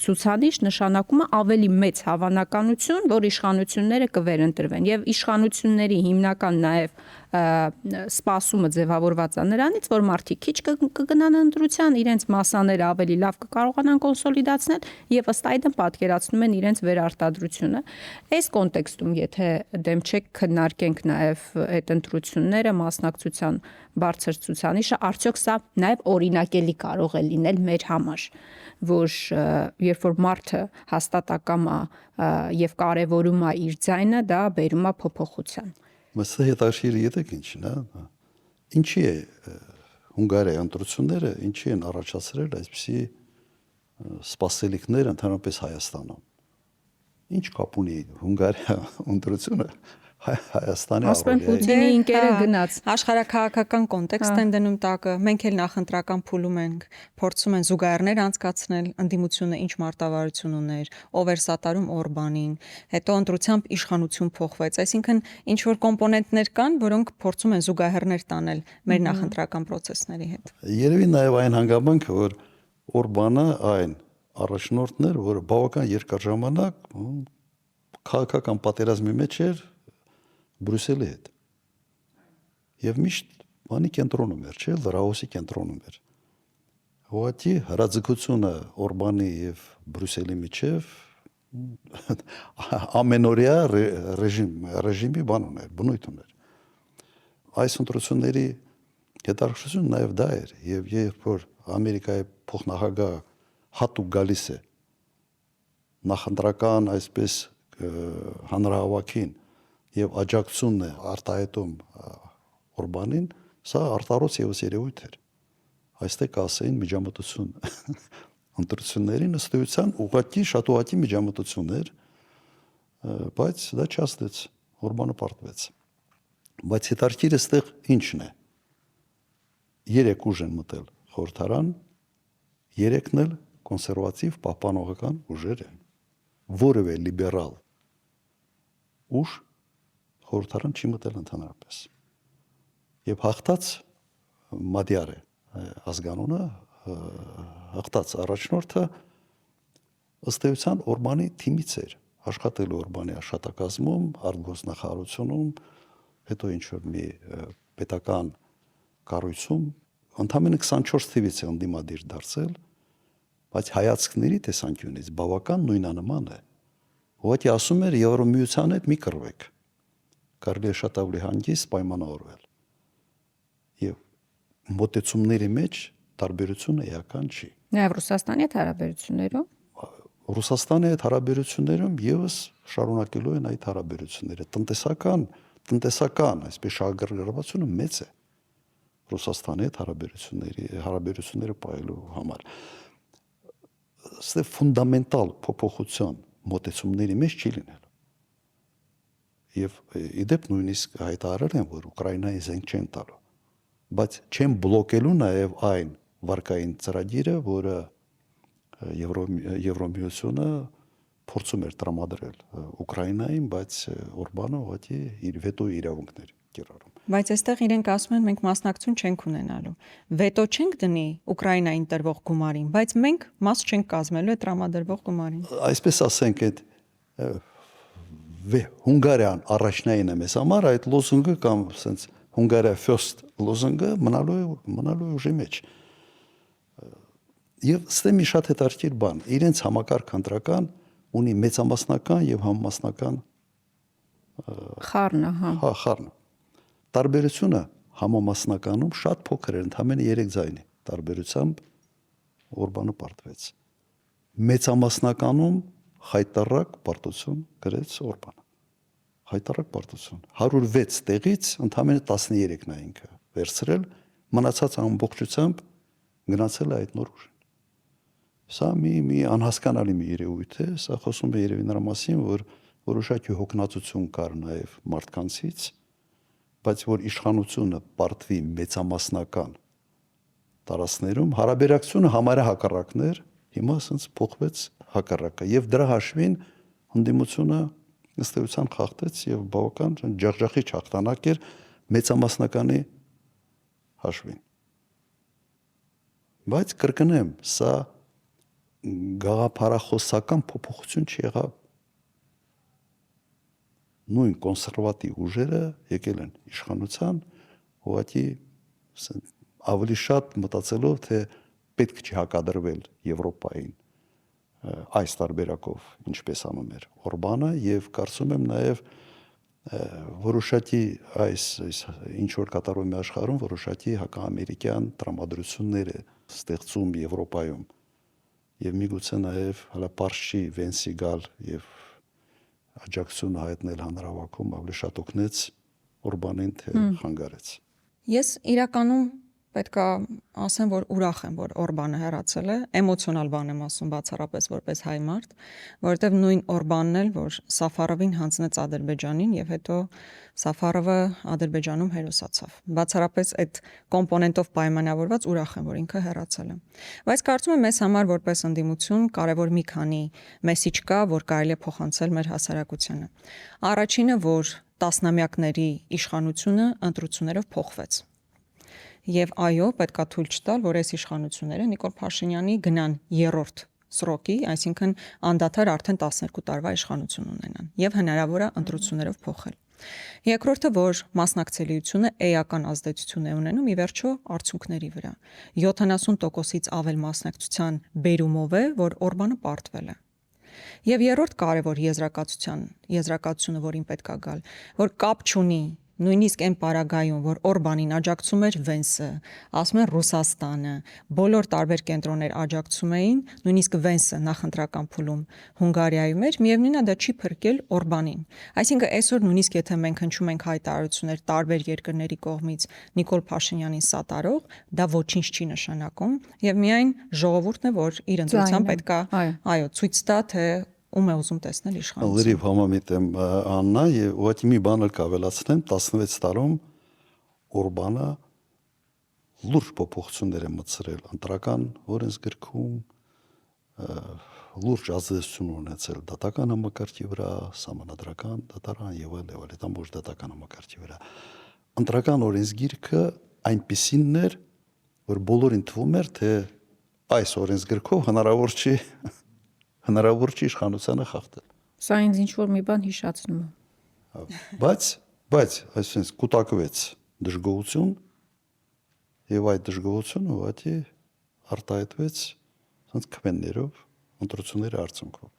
ցուցանիշ նշանակում է ավելի մեծ հավանականություն, որ իշխանությունները կվերընտրվեն եւ իշխանությունների հիմնական նաեւ սպասումը ձևավորված է նրանից, որ մարդիկ քիչ կգնան ընտրության, իրենց մասաները ավելի լավ կկարողանան կոնսոլիդացնել եւ ըստ այդմ պատկերացնում են իրենց վերարտադրությունը։ Այս կոնտեքստում, եթե դեմ չեք քննարկենք նաեւ այդ ընտրությունները, մասնակցության բարձր ցուցանիշը, արդյոք սա նաեւ օրինակելի կարող է լինել մեր համար, որ երբ որ մարդը հաստատակամ է եւ կարեւորում է իր ձայնը, դա բերում է փոփոխության։ Մսը հետաքրքիր ետեք ինչն է, ինչի է Հունգարիայի ընտրությունները, ինչի են առաջացրել այսպիսի սպասելիքներ ընդհանրապես Հայաստանում։ Ինչ կապ ունի Հունգարիա ընտրությունը Հայաստանի Ասում Պուտինի ինկերը գնաց։ Աշխարհակաղակական կոնտեքստ են դնում տակը, մենք էլ նախընտրական փուլում ենք, փորձում են զուգահեռներ անցկացնել, ընդդիմությունը ինչ մարտավարություն ուներ, ով էր սատարում Օրբանին, հետո ընտրությամբ իշխանություն փոխվեց, այսինքն ինչ որ կոմպոնենտներ կան, որոնք փորձում են զուգահեռներ տանել մեր նախընտրական process-ների հետ։ Երևի նաև այն հանգամանքը, որ Օրբանը այն առաջնորդն էր, որը բավական երկար ժամանակ քաղաքական պատերազմի մեջ էր Բրյուսելի հետ։ Եվ միշտ բանի կենտրոնում էր, չէ, լրահոսի կենտրոնում էր։ Ուղղակի հրաձգությունը Օրբանի եւ Բրյուսելի միջև ամենօրյա ռեժիմի բան ուներ, բնույթ ուներ։ Այս ընտրությունների հետաքրքրությունը նաև դա էր, եւ երբ որ Ամերիկայի փոխնախագահ հատուկ գալիս է նախընտրական այսպես հանրահավաքին եւ աջակցությունն է արտահայտում Օրբանին, սա արտարոց եւս երևույթ էր։ Այստեղ կասեին միջամտություն ընտրություններին ըստ էության ուղղակի շատ ուղղակի միջամտություն էր, բայց դա չաստեց, Օրբանը պարտվեց։ Բայց հետաքրքիրը այստեղ ինչն է։ 3 ուժ են մտել խորհրդարան, 3-ն էլ կոնսերվատիվ պահպանողական ուժեր են։ Որևէ լիբերալ ուժ խորհրդարան չի մտել ընդհանրապես։ Եվ հաղթած Մադիարը ազգանունը հաղթած առաջնորդը ըստ էության Օրբանի թիմից էր, աշխատել Օրբանի աշխատակազմում, արտգործնախարարությունում, հետո ինչ որ մի պետական կառույցում, ընդամենը 24 թիվից է ընդդիմադիր դարձել, բայց հայացքների տեսանկյունից բավական նույնանման է։ Ուղղակի ասում էր Եվրոմիության հետ մի կռվեք։ Կարելի է շատ ավելի հանգիստ պայմանավորվել։ Եվ մոտեցումների մեջ տարբերությունը էական չի։ Նաև Ռուսաստանի հետ հարաբերություններում։ Ռուսաստանի հետ հարաբերություններում եւս շարունակելու են այդ հարաբերությունները։ Տնտեսական, այսպես շահագրգռվածությունը մեծ է Ռուսաստանի հետ հարաբերությունները պահելու համար։ Սա ֆունդամենտալ փոփոխություն մոտեցումների մեջ չի լինել։ Եվ իդեպ նույնիսկ հայտարարել են, որ Ուկրաինայի զենք չեն տալու, բայց չեն բլոկելու նաև այն վարկային ծրագիրը, որը Եվրոմիությունը փորձում էր տրամադրել Ուկրաինային, բայց Օրբանը ուղղակի իր վետո իրավունքներ կիրառում։ Բայց այստեղ իրենք ասում են մենք մասնակցություն չենք ունենալու։ Վետո չենք դնի Ուկրաինային տրվող գումարին, բայց մենք մաս չենք կազմելու այդ տրամադրվող գումարին։ Այսպես ասենք, այդ Հունգարիան առաջնային է մեզ համար, այդ լոզունգը կամ ասենց Հունգարիա first լոզունգը մնալու է ուժի մեջ։ Եվ ստե մի շատ հետաքրքիր բան, իրենց համակարգ ընտրական ունի մեծամասնական եւ համամասնական խառնը, հա։ Հա, խառն։ Տարբերությունը համամասնականում շատ փոքր էր, ընդամենը 3 ձայնի տարբերությամբ Օրբանը պարտվեց։ Մեծամասնականում խայտարակ պարտություն գրեց Օրբանը։ Խայտարակ պարտություն։ 106 տեղից ընդամենը 13-ն է ինքը վերցրել, մնացած ամբողջությամբ գնացել է այդ նոր ուժին։ Սա մի անհասկանալի մի երևույթ է, սա խոսում է երևի նրա մասին, որ որոշակի հոգնածություն կար նաև մարդկանցից, բայց որ իշխանությունը պարտվի մեծամասնական տարածքներում, հարաբերակցությունը համարյա հակառակներ, հիմա ասենց փոխվեց հակառակը եւ դրա հաշվին ընդդիմությունը ըստ էության խախտեց եւ բավական ջախջախի հաղթանակ էր մեծամասնականի հաշվին։ Բայց կրկնեմ, սա գաղափարախոսական փոփոխություն չեղավ։ Նույն կոնսերվատիվ ուժերը եկել են իշխանության, ուղղակի ավելի շատ մտածելով, թե պետք չի հակադրվել Եվրոպային այս տարբերակով, ինչպես անում էր Օրբանը, եւ կարծում եմ նաեւ որոշակի այս ինչ որ կատարում է աշխարհում, որոշակի հակաամերիկյան տրամադրություններ է ստեղծում Եվրոպայում եւ միգուցե նաեւ հələ Պարշի Վենսի գալ եւ աջակցություն հայտնել հանրահավաքում ավելի շատ օգնեց Օրբանին, թե խանգարեց։ Ես իրականում պետք է ասեմ, որ ուրախ եմ, որ Օրբանը հեռացել է, էմոցիոնալ բան եմ ասում բացառապես որպես հայ մարդ, որովհետև նույն Օրբանն էլ, որ Սաֆարովին հանձնեց Ադրբեջանին եւ հետո Սաֆարովը Ադրբեջանում հերոսացավ։ Բացառապես այդ կոմպոնենտով պայմանավորված ուրախ եմ, որ ինքը հեռացել է։ Բայց կարծում եմ մեզ համար որպես ընդդիմություն կարևոր մի քանի մեսիջ կա, որ կարելի է փոխանցել մեր հասարակությանը։ Առաջինը, որ տասնամյակների իշխանությունը ընտրություններով փոխվեց։ Եվ այո, պետքա թույլ չտալ, որ այս իշխանությունները Նիկոլ Փաշինյանի գնան երրորդ սրոկի, այսինքն անդադար արդեն 12 տարվա իշխանություն ունենան եւ հնարավոր է ընտրություններով փոխել։ Երկրորդը, որ մասնակցելիությունը էական ազդեցություն է ունենում ի վերջո արդյունքների վրա։ 70%-ից ավել մասնակցության բերումով է, որ Օրբանը պարտվել է։ Եվ երրորդ կարևոր եզրակացությունը, որին պետքա գալ, որ կապ չունի նույնիսկ այն պարագայում, որ Օրբանին աջակցում էր Վենսը, ասում են Ռուսաստանը, բոլոր տարբեր կենտրոններ աջակցում էին, նույնիսկ Վենսը նախընտրական փուլում Հունգարիայում էր, միևնույնն է դա չի փրկել Օրբանին։ Այսինքն այսօր նույնիսկ եթե մենք հնչում ենք հայտարարություններ տարբեր երկրների կողմից Նիկոլ Փաշինյանին սատարող, դա ոչինչ չի նշանակում, եւ միայն ժողովուրդն է, որ իր ընտրությամբ պետքա այո, ցույց տա, թե ում է ուզում տեսնել իշխանություն։ Լրիվ համամիտ եմ Աննա, եւ ուղղակի մի բան էլ կավելացնեմ, 16 տարում Օրբանը լուրջ փոփոխություններ է մտցրել ընտրական օրենսգրքում, լուրջ ազդեցություն ունեցել դատական համակարգի վրա, սահմանադրական դատարան եւ այլ, ամբողջ դատական համակարգի վրա։ Ընտրական օրենսգիրքը այնպիսինն էր, որ բոլորին թվում էր, թե այս օրենսգրքով հնարավոր չի իշխանությանը խախտել։ Սա ինձ ինչ որ մի բան հիշացնում է։ Բայց այսպես կուտակվեց դժգոհություն եւ այդ դժգոհությունը ուղղակի արտահայտվեց ասած քվեններով, ընտրությունների արդյունքով։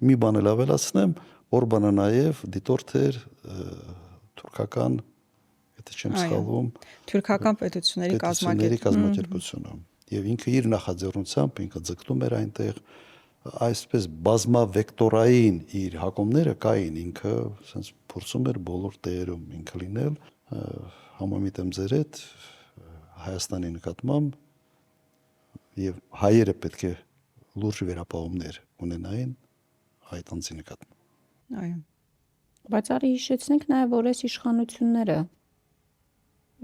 Մի բան էլ ավելացնեմ, Օրբանը նաեւ դիտորդ էր թուրքական, եթե չեմ սխալվում, թուրքական պետությունների կազմակերպությունը։ Եվ ինքը իր նախաձեռնությամբ ինքը ձգտում էր այնտեղ այսպես բազմավեկտորային իր հակումները կային, ինքը ասենց փորձում էր բոլոր տեղերում ինքը լինել, համամիտ եմ ձեր հետ Հայաստանի նկատմամբ եւ հայերը պետք է լուրջ վերապահումներ ունենային այդ անձի նկատմամբ։ Այո։ Բայց արի հիշեցնենք նաեւ, որ այս իշխանությունները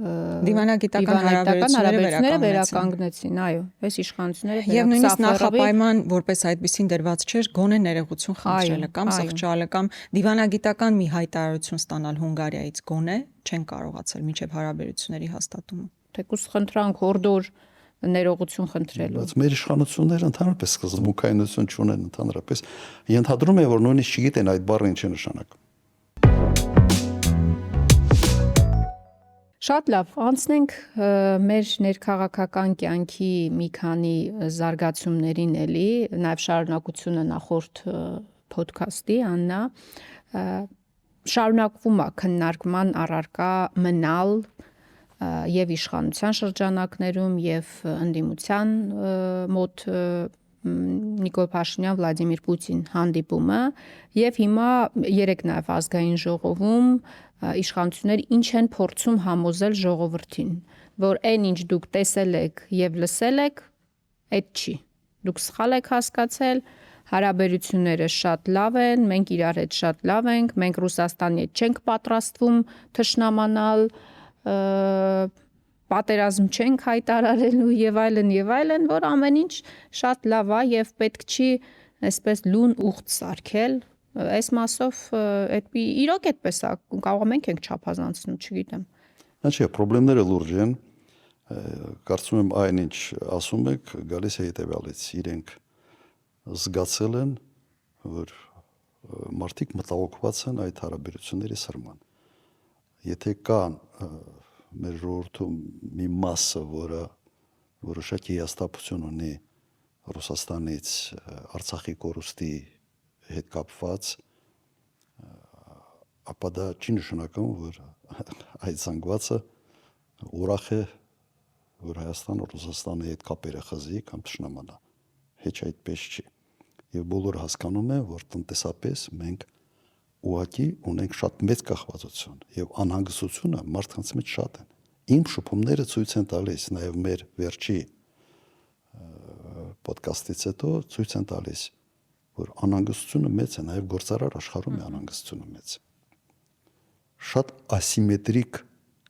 Դիվանագիտական հարաբերությունները վերականգնեցին, այո, այս իշխանությունները եւ նույնիսկ նախապայման որպես այդպեսին դրված չէր գոնե ներողություն խնդրելը կամ սղճալը կամ դիվանագիտական մի հայտարարություն ստանալ Հունգարիայից գոնե չեն կարողացել միջև հարաբերությունների հաստատումը։ Թեկուզ խնդրանք հորդոր ներողություն խնդրելու։ Բայց մեր իշխանությունները ընդհանրապես սկզբունքայնություն չունեն ընդհանրապես։ Ենթադրում եմ, որ նույնիսկ չգիտեն այդ բառը ինչ է նշանակում։ Շատ լավ, անցնենք մեր ներքաղաքական կյանքի մի քանի զարգացումներին էլի, նաև շարունակությունը նախորդ ոդքասթի, Աննա, շարունակվում է քննարկման առարկա մնալ եւ իշխանության շրջանակներում եւ ընդդիմության մոտ Նիկոլ Փաշինյան, Վլադիմիր Պուտին հանդիպումը եւ հիմա երեք նաև ազգային ժողովում իշխանությունները ինչ են փորձում համոզել ժողովրդին, որ այն ինչ դուք տեսել եք եւ լսել եք, այդ չի։ Դուք սխալ եք հասկացել, հարաբերությունները շատ լավ են, մենք իրար հետ շատ լավ ենք, մենք Ռուսաստանի հետ չենք պատրաստվում թշնամանալ, պատերազմ չենք հայտարարելու եւ այլն, որ ամեն ինչ շատ լավ է եւ պետք չի այսպես լուն ուղտ սարքել։ Այս մասով իրոք այդպես է, կարող մենք ենք չափազանցնում, չգիտեմ։ Չէ, խնդիրները լուրջ են։ Կարծում եմ այն ինչ ասում եք, գալիս է հետեւյալից, իրենք զգացել են, որ մարդիկ մտահոգված են այդ հարաբերությունների սրման։ Եթե կան մեր ժողովրդում մի մասը, որը որոշակի հաստատություն ունի Ռուսաստանից Արցախի կորուստի հետ կապված, ապա դա չի նշանակում, որ այդ զանգվածը ուրախ է, որ Հայաստանը Ռուսաստանի հետ կապերը խզի կամ թշնամանա։ Հեչ այդպես չի։ Եվ բոլորը հասկանում են, որ տնտեսապես մենք ուղղակի ունենք շատ մեծ կախվածություն եւ անհանգստությունը մարդկանց մեջ շատ են։ Իմ շփումները ցույց են տալիս, նաեւ մեր վերջի ոդքասթից հետո ցույց են տալիս, որ անհանգստությունը մեծ է, նաեւ գործարար աշխարհում է անհանգստությունը մեծ։ Շատ ասիմետրիկ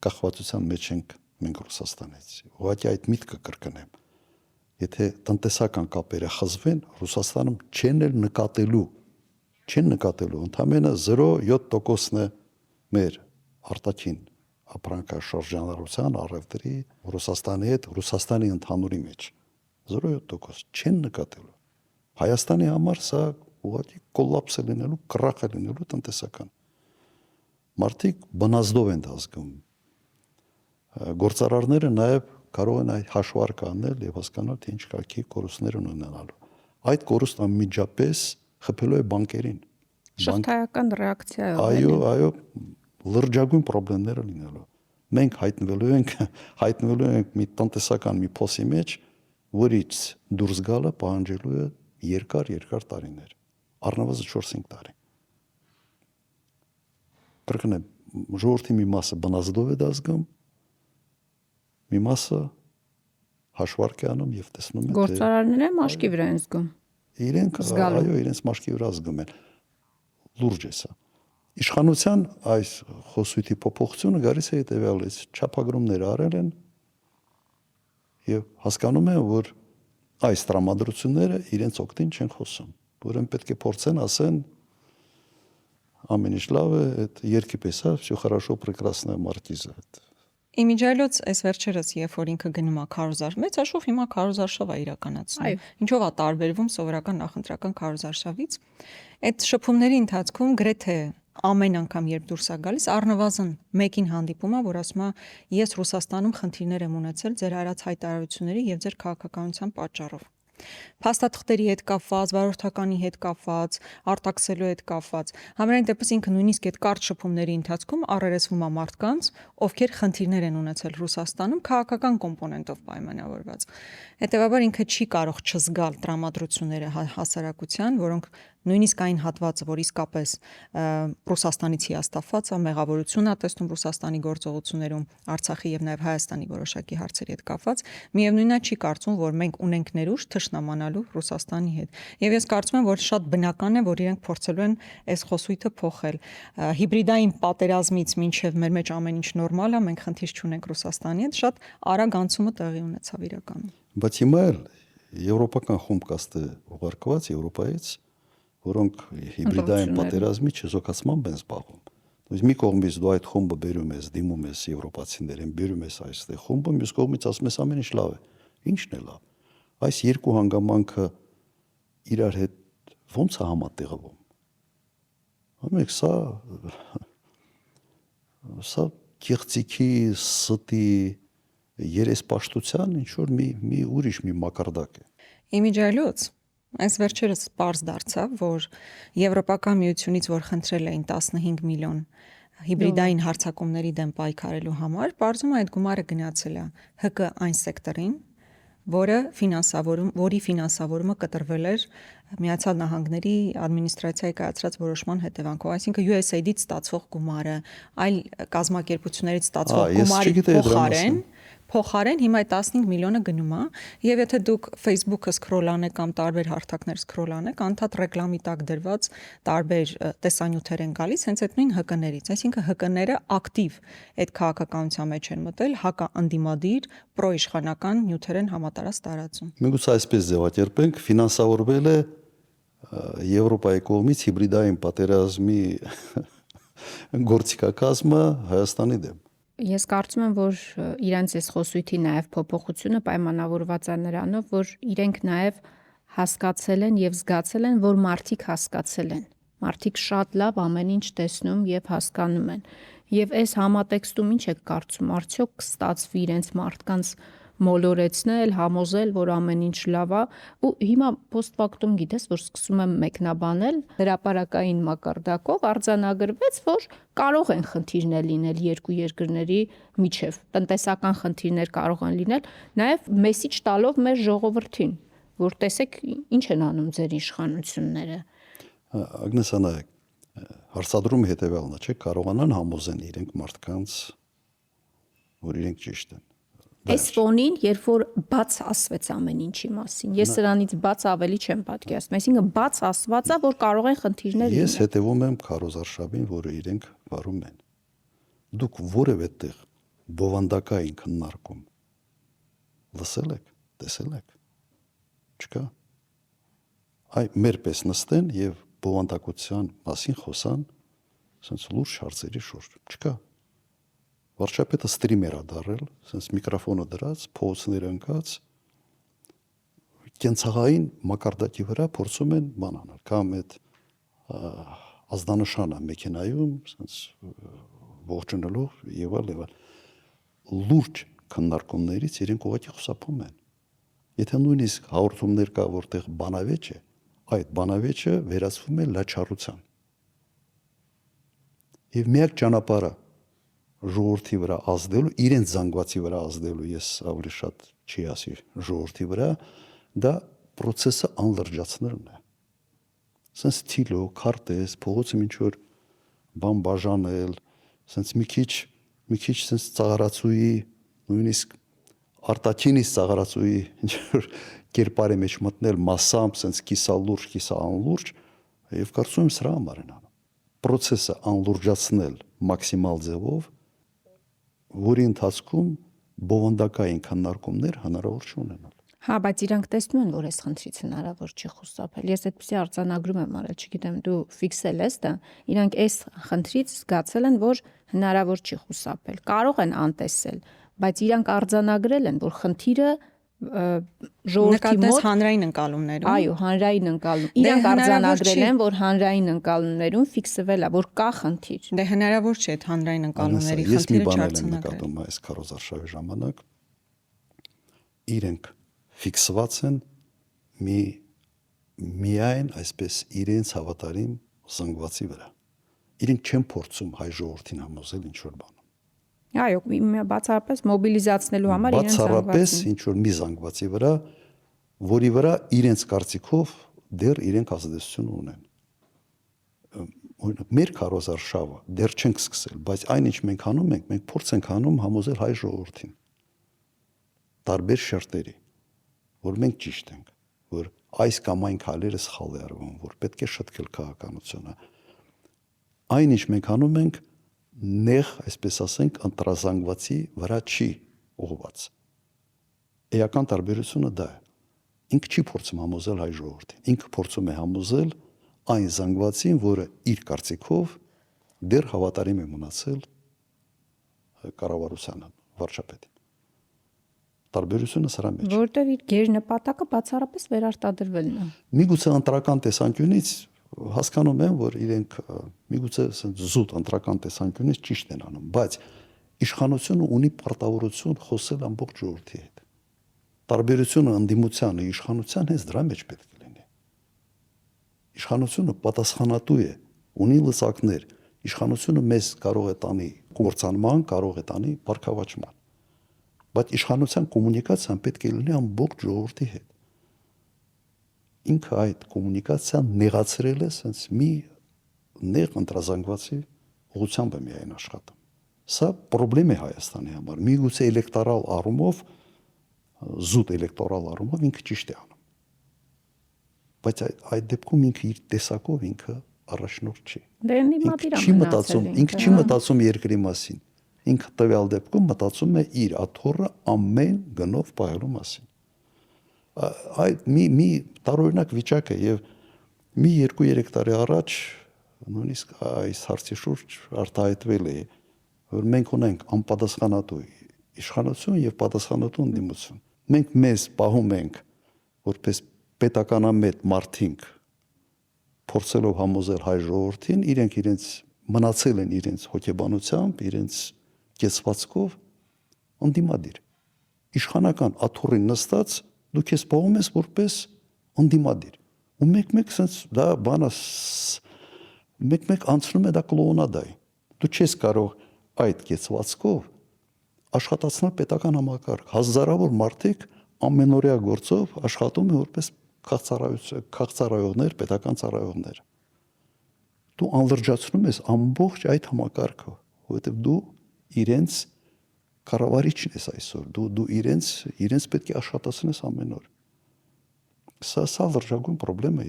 կախվածության մեջ ենք մենք Ռուսաստանից։ Ուղղակի այդ միտքը կրկնեմ։ Եթե տնտեսական կապերը խզվեն, Ռուսաստանում չեն նկատելու, ընդամենը 0.7%-ն է մեր արտաքին ապրանքաշրջանառության առևտրի Ռուսաստանի հետ, Ռուսաստանի ընդհանուրի մեջ 0.7% չեն նկատելու։ Հայաստանի համար սա ուղղակի կոլապս է լինելու, կռախ է լինելու տնտեսական։ Մարդիկ բնազդով են դասգում։ Գործարարները նաև կարող են այդ հաշվարկը անել եւ հասկանալ, թե ինչ կարգի կորուստներ ունենալու։ Այդ կորուստը միջապես խփելու է բանկերին։ Շղթայական ռեակցիա է։ Այո, լրջագույն խնդիրներ լինելու։ Մենք հայտնվելու ենք մի տնտեսական մի փոսի մեջ, որից դուրս գալը պահանջելու է երկար տարիներ, առնվազն 4-5 տարի։ Կրկնեմ, ժողովրդի մի մասը բնազդով է դասգում, մի մասը հաշվարկ է անում եւ տեսնում է, թե գործարարները մաշկի վրա են զգում։ Իրենց մաշկի վրա զգում են։ Լուրջ է սա։ Իշխանության այս խոսույթի փոփոխությունը գալիս է հետեւյալից, չափագրումներ արել են եւ հասկանում են, որ այս տրամադրությունները իրենց օգտին չեն խոսում, որն պետք է փորձեն ասեն ամեն ինչ լավ է, այդ երկի պես է, всё хорошо, прекрасно, маркиза։ Իմիջայլոց այս վերջերս, երբ որ ինքը գնում է քարոզար, մեծաշով հիմա քարոզարշավ է իրականացնում։ Ինչով է տարբերվում սովորական նախընտրական քարոզարշավից։ Այդ շփումների ընթացքում գրեթե ամեն անգամ երբ դուրս է գալիս, առնվազն մեկին հանդիպում է, որ ասում է, ես Ռուսաստանում խնդիրներ եմ ունեցել ձեր արած հայտարարությունների եւ ձեր քաղաքականության պատճառով։ Փաստաթղթերի հետ կապված, վարորդականի հետ կապված, արտաքսելու հետ կապված։ Համենայն դեպս ինքը նույնիսկ այդ կարճ շփումների ընթացքում առերեսվում է մարդկանց, ովքեր խնդիրներ են ունեցել Ռուսաստանում քաղաքական կոմպոնենտով պայմանավորված։ Հետևաբար ինքը չի կարող չզգալ տրամադրությունները հասարակության, որոնք նույնիսկ այն հատվածը, որ իսկապես Ռուսաստանից հիասթափված է, մեղավորություն է տեսնում Ռուսաստանի գործողություններում, Արցախի եւ նաեւ Հայաստանի որոշակի հարցերի հետ կապված, միևնույնն է չի կարծում, որ մենք ունենք ներուժ թշնամանալու Ռուսաստանի հետ։ Եվ ես կարծում եմ, որ շատ բնական է, որ իրենք փորձելու են այս խոսույթը փոխել։ Հիբրիդային պատերազմից մինչև մեր մեջ ամեն ինչ նորմալ է, մենք խնդիր չունենք Ռուսաստանի հետ, շատ արագ անցումը տեղի ունեցավ իրականում։ Բայց հիմա էլ եվրոպական խումբ կաստը ուղարկված Եվրոպայից, որոնք հիբրիդային պատերազմի չեզոքացման են զբաղվում։ Իսկ մի կողմից դու այդ խումբը բերում ես, դիմում ես եվրոպացիներին, բերում ես այստեղ խումբը, մյուս կողմից ասում ես ամեն ինչ լավ է։ Ինչն է լավ։ Այս երկու հանգամանքը իրար հետ ո՞նց է համատեղվում։ Ամեն սա կեղծիքի, ստի, երեսպաշտության ինչ որ մի ուրիշ մի մակարդակ է։ Իմիջիայլոց այս վերջերս պարզ դարձավ, որ Եվրոպական միությունից, որ խնդրել էին 15 միլիոն հիբրիդային հարձակումների դեմ պայքարելու համար, պարզում է այդ գումարը գնացել է ՀԿ այն սեկտորին, որի ֆինանսավորումը կտրվել էր Միացյալ Նահանգների ադմինիստրացիայի կայացրած որոշման հետևանքով, այսինքն USAID-ից ստացվող գումարը, այլ կազմակերպություններից ստացվող գումարի փոխարեն հիմա այդ 15 միլիոնը գնում է, եւ եթե դուք Facebook-ը սկրոլ անեք կամ տարբեր հարթակներ սկրոլ անեք, անդադ ռեկլամի տակ դրված տարբեր տեսանյութեր են գալիս հենց այդ նույն ՀԿ-ներից, այսինքն ՀԿ-ները ակտիվ այդ քաղաքականության մեջ են մտել, հակաընդդիմադիր, պրոիշխանական նյութեր են համատարած տարածում։ Միգուցե այսպես ձևակերպենք, ֆինանսավորվել է Եվրոպայի կողմից հիբրիդային պատերազմի գործիքակազմը Հայաստանի դեմ։ Ես կարծում եմ, որ իրենց այս խոսույթի նաև փոփոխությունը պայմանավորված է նրանով, որ իրենք նաև հասկացել են եւ զգացել են, որ մարդիկ հասկացել են։ Մարդիկ շատ լավ ամեն ինչ տեսնում եւ հասկանում են։ Եվ այս համատեքստում ինչ եք կարծում, արդյոք կստացվի իրենց մարդկանց մոլորեցնել, համոզել, որ ամեն ինչ լավ է, ու հիմա post-factum գիտես, որ սկսում եմ մեկնաբանել հրապարակային մակարդակով արձանագրվեց, որ կարող են խնդիրներ լինել երկու երկրների միջև, տնտեսական խնդիրներ կարող են լինել, նաև մեսիջ տալով մեր ժողովրդին, որ տեսեք ինչ են անում ձեր իշխանությունները։ Ագնես անայք, հարցադրումը հետևյալն է, չէ՞, կարողանան համոզեն իրենք մարդկանց, որ իրենք ճիշտ են։ Այս ֆոնին, երբ որ բաց ասվեց ամեն ինչի մասին, ես սրանից բաց ավելի չեմ պատկերացնում, այսինքն բաց ասված է, որ կարող են խնդիրներ լինել։ Ես հետևում եմ Քարոզ Արշավին, որը իրենք վարում են։ Դուք որևէ տեղ բովանդակային քննարկում լսել եք, տեսել եք։ Չկա։ Այ մեր պես նստեն եւ բովանդակության մասին խոսան, ասենց լուրջ հարցերի շուրջ։ Չկա։ Վարչապետը ստրիմեր է դարել, ասենց միկրոֆոնը դրած, փողոցները ընկած, կենցաղային մակարդակի վրա փորձում են բան անել, կամ այդ ազդանշանը մեքենայում, ասենց ողջունելով եւ այլ։ Լուրջ քննարկումներից իրենք ուղղակի խուսափում են։ Եթե նույնիսկ հաղորդումներ կա, որտեղ բանավեճ է, այդ բանավեճը վերածվում է լաչառության։ Եվ միակ ճանապարհը ժողովրդի վրա ազդելու, իրենց զանգվածի վրա ազդելու, ես ավելի շատ չի ասի ժողովրդի վրա, դա process-ը անլրջացնելն է։ Սենց թիլո, քարտեզ, փողոցը ինչ որ բան բաժանել, սենց մի քիչ սենց ծաղարացուի, նույնիսկ արտաքինից ծաղարացուի ինչ որ կերպարի մեջ մտնել massամբ, սենց կիսա լուրջ, կիսա անլուրջ, եւ կարծում եմ սրա համար են անում։ Process-ը անլուրջացնել մաքսիմալ ձևով, որի ընթացքում բովանդակային քննարկումներ հնարավոր չունենալ։ Հա, բայց իրանք տեսնում են, որ այս խնդրից հնարավոր չի խուսափել։ Ես այդպեսի արձանագրում եմ արել, չգիտեմ, դու ֆիքսել ես դա։ Իրանք այս խնդրից զգացել են, որ հնարավոր չի խուսափել։ Կարող են անտեսել, բայց իրանք արձանագրել են, որ խնդիրը ժողովրդի մոտ հանրային ընկալումներում։ Այո, հանրային ընկալում։ Իրանք արձանագրել են, որ հանրային ընկալումներում ֆիքսվել է, որ կա խնդիր։ Դե հնարավոր չէ այդ հանրային ընկալումների խնդիրը չարձանագրել։ Այս Քարոզ Արշավի ժամանակ իրենք ֆիքսված են միայն այսպես իրենց հավատարիմ զանգվածի վրա։ Իրենք չեն փորձում հայ ժողովրդին համոզել ինչ որ բան։ Այո, բացառապես մոբիլիզացնելու համար իրենց բացառապես ինչ որ մի զանգվածի վրա, որի վրա իրենց կարծիքով դեռ իրենք ազդեցություն ունեն։ օրինակ մեր քարոզարշավը դեռ չենք սկսել, բայց այն ինչ մենք անում ենք, մենք փորձ ենք անում համոզել հայ ժողովրդին տարբեր շերտերի, որ մենք ճիշտ ենք, որ այս կամ այն քայլերը սխալ է արվում, որ պետք է շտկել քաղաքականությունը։ Այն ինչ մենք անում ենք, նեղ, այսպես ասենք, ընտրազանգվածի վրա չի ուղղված։ Էական տարբերությունը դա է։ Ինքը չի փորձում համոզել հայ ժողովրդին, ինքը փորձում է համոզել այն զանգվածին, որը իր կարծիքով դեռ հավատարիմ է մնացել կառավարությանը, վարչապետին։ Տարբերությունը սրա մեջ։ Որտեւ իր գերնպատակը բացառապես վերարտադրվելն է։ Միգուցե ընտրական տեսանկյունից հասկանում եմ, որ իրենք միգուցե զուտ ընտրական տեսանկյունից ճիշտ են անում, բայց իշխանությունը ունի պարտավորություն խոսել ամբողջ ժողովրդի հետ։ Տարբերությունը ընդդիմությանը իշխանության հենց դրա մեջ պետք է լինի։ Իշխանությունը պատասխանատու է, ունի լծակներ, իշխանությունը մեզ կարող է տանի կործանման, կարող է տանի բարգավաճման։ Բայց իշխանության կոմունիկացիան պետք է լինի ամբողջ ժողովրդի հետ։ Ինքը այդ կոմունիկացիան նեղացրել է sense մի նեղ ընտրազանգվածի ուղղությամբ է միայն աշխատում։ Սա խնդրեմ է Հայաստանի համար։ Միգուցե էլեկտորալ առումով, զուտ էլեկտորալ առումով ինքը ճիշտ է անում։ Բայց այդ դեպքում ինքը իր տեսակով ինքը առաջնորդ չի։ Ինքը չի մտածում երկրի մասին։ Ինքը տվյալ դեպքում մտածում է իր աթոռը ամեն գնով պահելու մասին։ Այդ մի տարօրինակ վիճակ է եւ մի 2-3 տարի առաջ նույնիսկ այս հարցի շուրջ արտահայտվել է, որ մենք ունենք անպատասխանատու իշխանություն եւ պատասխանատու ընդդիմություն։ Մենք մեզ պահում ենք որպես պետականամետ մարդիկ փորձելով համոզել հայ ժողովրդին, իրենց մնացել են իրենց հոգեբանությամբ, իրենց կեցվածքով ընդդիմադիր։ Իշխանական աթոռին նստած դու քեզ պահում ես որպես ընդդիմադիր։ Ու մեկ-մեկ sense դա բանը մեկ-մեկ անցնում է դա կլոունադայի։ Դու չես կարող այդ կեցվածքով աշխատացնել պետական համակարգ։ Հազարավոր մարդիկ ամենօրյա գործով աշխատում են որպես քաղցարայողներ, պետական ծառայողներ։ Դու անլրջացնում ես ամբողջ այդ համակարգը, որովհետև դու իրենց կառավարիչն ես այսօր, դու իրենց պետք է աշխատացնես ամեն օր։ Սա լրջագույն խնդրեմ է,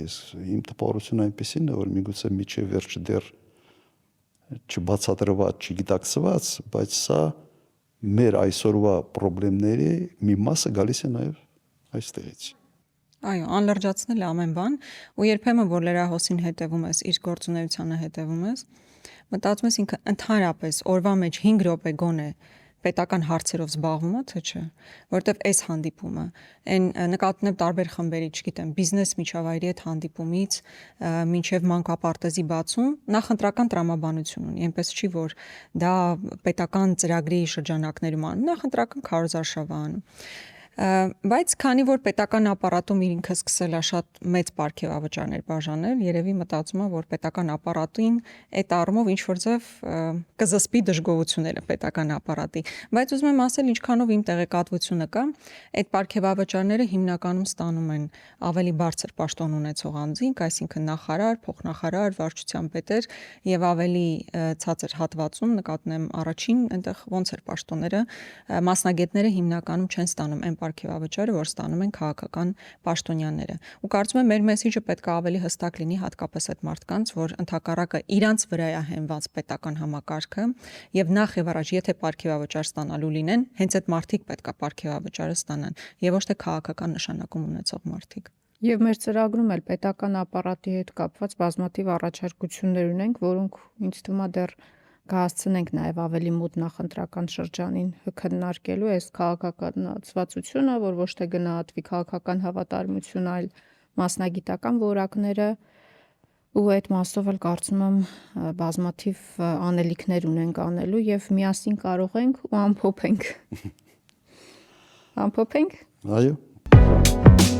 իմ տպավորությունը այնպեսին է, որ միգուցե միջև վերջ դեռ չբացատրված, չգիտակցված, բայց սա մեր այսօրվա խնդիրների մի մասը գալիս է նաև այստեղից։ Այո, անլրջացնել ամեն բան, ու երբեմն որ լրահոսին հետևում ես, իր գործունեությանը հետևում ես, մտածում ես ինքը ընդհանրապես օրվա մեջ 5 րոպե գոնե պետական հարցերով զբաղվում է, թե չէ, որովհետև այս հանդիպումը, այն նկատունებ տարբեր խմբերի, չգիտեմ, բիզնես միջավայրի հետ հանդիպումից մինչև մանկապարտեզի բացում, նախընտրական տրամաբանություն ունի, այնպես չի, որ դա պետական ծրագրի շրջանակներում անում, նախընտրական քարոզարշավ անում։ Բայց քանի որ պետական ապարատում ինքը սկսել է շատ մեծ պարգևավճարներ բաժանել, երևի մտածում է, որ պետական ապարատին այդ առումով ինչ որ ձև կզսպի դժգոհությունները պետական ապարատի, բայց ուզում եմ ասել, ինչքանով իմ տեղեկատվությունը կա, այդ պարգևավճարները հիմնականում ստանում են ավելի բարձր պաշտոն ունեցող անձինք, այսինքն նախարար, փոխնախարար, վարչության պետեր եւ ավելի ցածր հատվածում նկատում առաջին այնտեղ ոնց էր պաշտոնները, մասնագետները հիմնականում չեն ստանում այն պարգևավճարը, որ ստանում են քաղաքական պաշտոնյաները։ Ու կարծում եմ մեր մեսիջը պետք է ավելի հստակ լինի հատկապես այդ մարդկանց, որ ընդհակառակը իրանց վրա է հենված պետական համակարգը եւ նախ եւ առաջ եթե պարգևավճար ստանալու լինեն, հենց այդ մարդիկ պետք է պարգևավճարը ստանան եւ ոչ թե քաղաքական նշանակում ունեցող մարդիկ։ Եվ մեր ծրագրում էլ պետական ապարատի հետ կապված բազմաթիվ առաջարկություններ ունենք, որոնք ինձ թվում է դեռ կհասցնենք նաև ավելի մոտ նախընտրական շրջանին քննարկելու այս քաղաքականացվածությունը, որ ոչ թե գնահատվի քաղաքական հավատարմությունը, այլ մասնագիտական որակները, ու այդ մասով էլ կարծում եմ բազմաթիվ անելիքներ ունենք անելու եւ միասին կարող ենք ու ամփոփենք։ Ամփոփենք։ Այո։